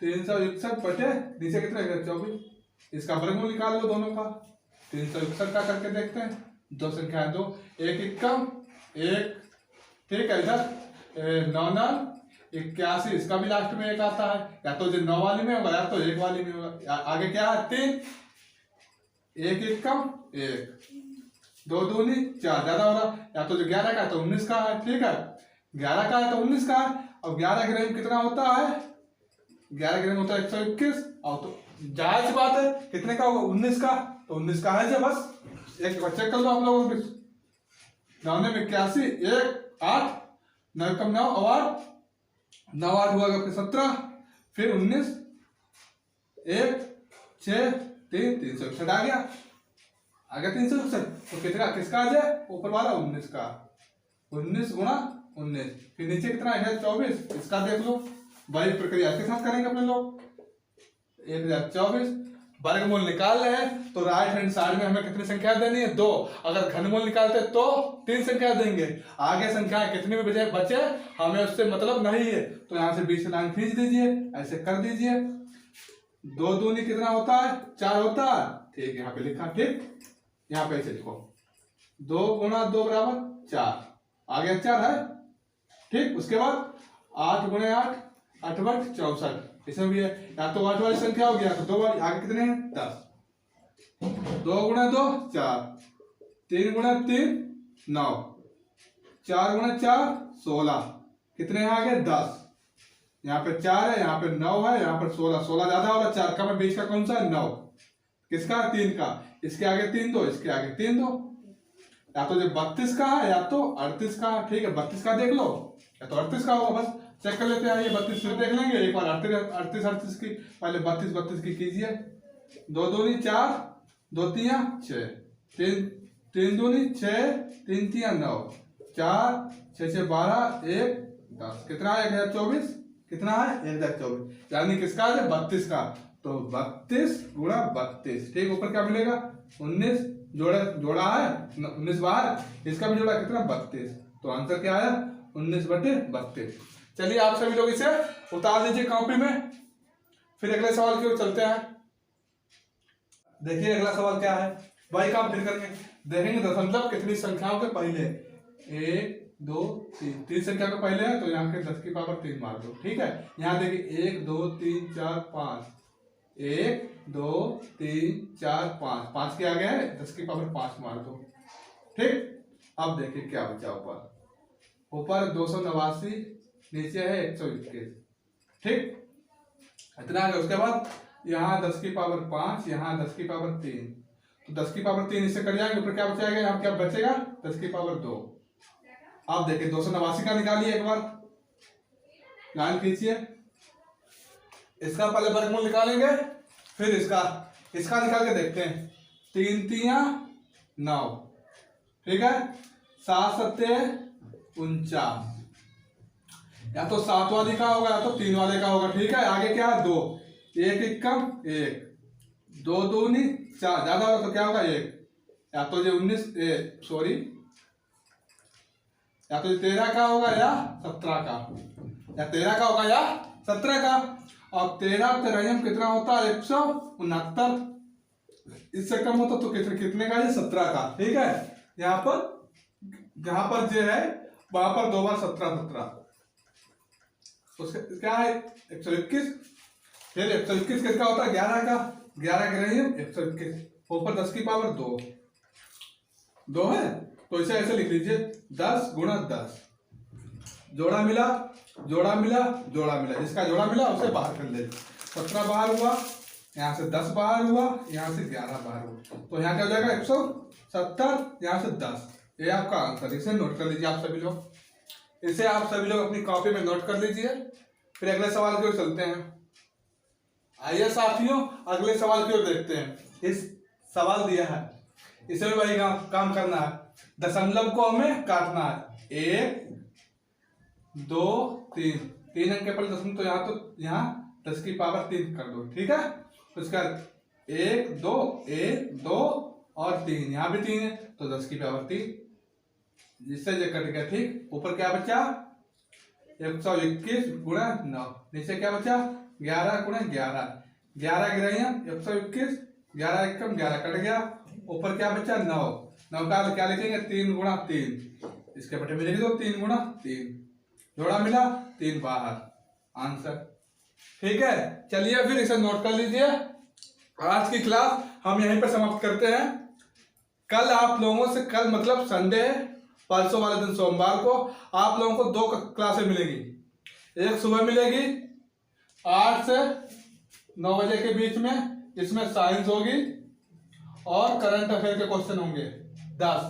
Speaker 1: 361 बटे नीचे कितने? 24। इसका वर्गमूल निकाल लो दोनों का। 361 का करके देखते हैं। दो संख्या 2, 1 एकम 1। ठीक है, इधर 9 9 81, इसका भी लास्ट में 1 आता है, या तो जो 9 वाली में होगा या तो 1 वाली में होगा। आगे क्या है? 3, 1 एकम 1, 2 दूनी 4, ज्यादा हो रहा, या तो जो 11 का है तो 19 का है। ठीक है, 11 का है तो 19 का है। अब 11 के रेंज कितना होता है? 11 के रेंज होता है 121, और तो जायज सी बात है, कितने का होगा? 19 का, तो 19 का है जो, बस एक बार चेक कर लो आप लोगों को। 9 में 81, 1 8, 9 कम 9 और 9 8 हुआ 17, फिर 19 1 6 3 361 आ गया। 361, तो कितना किसका आ जाए? ऊपर वाला 19 का। 19 गुणा 19, फिर नीचे कितना है 24, इसका देख लो, वही प्रक्रिया के साथ करेंगे अपने लोग। 1024 वर्गमूल निकाल रहे हैं तो राइट हैंड साइड में हमें कितनी संख्या देनी है 2, अगर घनमूल निकालते तो 3 संख्या देंगे। आगे संख्या कितनी भी बचे हमें उससे मतलब नहीं है, तो यहाँ से 20 लाइन खींच दीजिए, ऐसे कर दीजिए। 2 दूनी कितना होता है 4 होता है, ठीक, यहाँ पे लिखा, ठीक, यहाँ पे ऐसे लिखो 2 गुणा 2 बराबर 4, आगे 4 है, ठीक। उसके बाद 8 गुणे 8, 8 वर्ग 64, इसमें भी है, या तो 8 वाली संख्या हो गया तो 2 वाली, आगे कितने हैं 10। 2 गुणा 2 4, 3 गुणा 3 9, 4 गुणा 4 16, कितने हैं आगे 10, यहाँ पे 4 है, यहाँ पे 9 है, यहाँ पर 16, 16 ज्यादा होगा, 4 का में बीच का कौन सा है 9, किसका 3 का, इसके आगे 3 दो, इसके आगे 3 दो, या तो जो 32 का है या तो 38 का, ठीक है। 32 का देख लो या तो 38 का होगा, बस चेक कर लेते हैं, ये 32 फिर देख लेंगे एक बार, 38 की, पहले 32 की कीजिए। 2 दूनी 4, 2 तिया 6, 3 दूनी 6, 3 तिया 9, 4 6 6 12, 1 10, कितना है 1024, कितना है 1024, यानी किसका है 32 का, तो 32 गुणा 32, ठीक। ऊपर क्या मिलेगा 19, जोड़ा है 19 बाहर, इसका भी जोड़ा कितना 32, तो आंसर क्या आया 19/32। चलिए आप सभी लोग इसे उतार लीजिए कॉपी में, फिर अगले सवाल की ओर चलते हैं। देखिए अगला सवाल क्या है, वही काम फिर करके देखेंगे। दशमलव कितनी संख्याओं के पहले, 1 2 3, 3 संख्या के पहले है तो यहाँ के 10 की पावर 3 मार दो, ठीक है। यहाँ देखिए 1 2 3 4 5, 1 2 3 4 5, 5 के आगे है 10 की पावर 5 मार दो, ठीक। अब देखिए क्या बचा, ऊपर 289, नीचे है 121, ठीक, इतना आ गया। उसके बाद यहाँ 10 की पावर 5, यहाँ 10 की पावर 3, तो 10 की पावर 3 इससे कट जाएंगे, ऊपर क्या बचाएगा, यहाँ क्या बचेगा 10 की पावर 2। आप देखिए 289 का निकालिए, एक बार लाइन खींचिए, इसका पहले वर्गमूल निकालेंगे, फिर इसका निकाल के देखते हैं। 3 तिया 9, ठीक है, 7 सत्ते 49, या तो 7 वाली का होगा या तो 3 वाले का होगा, ठीक है। आगे क्या है 2, 1 1 कम 1, 2 दूनी 4, ज्यादा होगा तो क्या होगा 1, या तो जो 19 सॉरी, या तो 13 का होगा या 17 का, या 13 का होगा या 17 का। और 13 13 कितना होता है 169, इससे कम होता तो कितने का है 17 का, ठीक है। यहाँ पर जो है वहां पर 2 बार 17 17, उसके क्या है 121, फिर 121 किसका होता है 11 का, 11 ग्राम 121, ऊपर 10 की पावर 2 है, तो इसे ऐसे लिख लीजिए 10 गुणा 10, जोड़ा मिला जोड़ा मिला जोड़ा मिला, जिसका जोड़ा मिला उसे बाहर कर ले, 17 बाहर हुआ, यहाँ से 10 बाहर हुआ, यहाँ से 11 बाहर हुआ, तो यहाँ क्या हो जाएगा 170, यहाँ से 10, ये आपका आंसर। इसे नोट कर लीजिए आप सभी लोग, इसे आप सभी लोग अपनी कॉपी में नोट कर लीजिए। फिर अगले सवाल की ओर चलते हैं। आइए साथियों अगले सवाल की ओर देखते हैं। इस सवाल दिया है, इसमें वही काम करना है, दशमलव को हमें काटना है, 1 2 3, 3 अंक के पहले दशमलव, तो यहाँ 10 की पावर 3 कर दो, ठीक है। उसका 1 2 1 2 और 3, यहाँ भी 3 है तो 10 की पावर 3, जिससे ये कट गया, ठीक। ऊपर क्या बचा 121 गुणा 9, नीचे क्या बचा 11 गुणा 11, 11 गिराइया 121, 11 एकम 11 कट गया, ऊपर क्या बचा 9, 9 का क्या लिखेंगे 3 गुणा 3, इसके बटे में लिख दो 3 गुणा 3, जोड़ा मिला 3 बाहर, आंसर, ठीक है। चलिए फिर इसे नोट कर लीजिए। आज की क्लास हम यहीं पर समाप्त करते हैं। कल आप लोगों से, कल मतलब संडे, परसों वाले दिन सोमवार को आप लोगों को 2 क्लासें मिलेगी। एक सुबह मिलेगी 8 से 9 बजे के बीच में, इसमें साइंस होगी और करंट अफेयर के क्वेश्चन होंगे 10,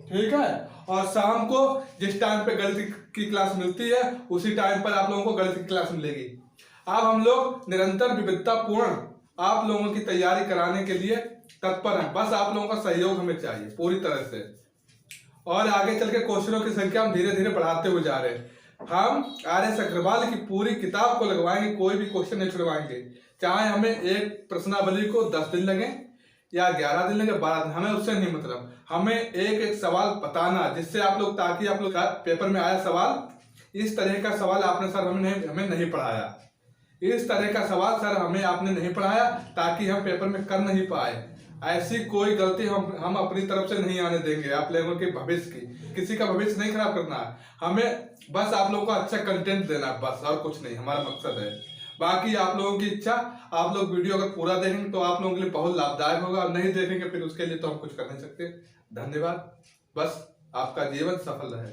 Speaker 1: ठीक है। और शाम को जिस टाइम पे गणित की क्लास मिलती है उसी टाइम पर आप लोगों को गणित की क्लास मिलेगी। अब हम लोग निरंतर विविधतापूर्ण आप लोगों की तैयारी कराने के लिए तत्पर हैं, बस आप लोगों का सहयोग हमें चाहिए पूरी तरह से। और आगे चल के क्वेश्चनों की संख्या हम धीरे धीरे बढ़ाते हुए जा रहे हैं। हम RS अग्रवाल की पूरी किताब को लगवाएंगे, कोई भी क्वेश्चन नहीं छुड़वाएंगे। चाहे हमें एक प्रश्नावली को 10 दिन लगे या 11 दिन लगे, 12 दिन, हमें उससे नहीं मतलब। हमें एक एक सवाल बताना, जिससे आप लोग, ताकि आप लोग पेपर में आया सवाल, इस तरह का सवाल आपने सर हमें नहीं पढ़ाया, इस तरह का सवाल सर हमें आपने नहीं पढ़ाया, ताकि हम पेपर में कर नहीं पाए। ऐसी कोई गलती हम अपनी तरफ से नहीं आने देंगे। आप लोगों के भविष्य की, किसी का भविष्य नहीं खराब करना है हमें, बस आप लोगों को अच्छा कंटेंट देना, बस और कुछ नहीं हमारा मकसद है। बाकी आप लोगों की इच्छा, आप लोग वीडियो अगर पूरा देखेंगे तो आप लोगों के लिए बहुत लाभदायक होगा, और नहीं देखेंगे फिर उसके लिए तो हम कुछ कर नहीं सकते। धन्यवाद। बस आपका जीवन सफल रहे।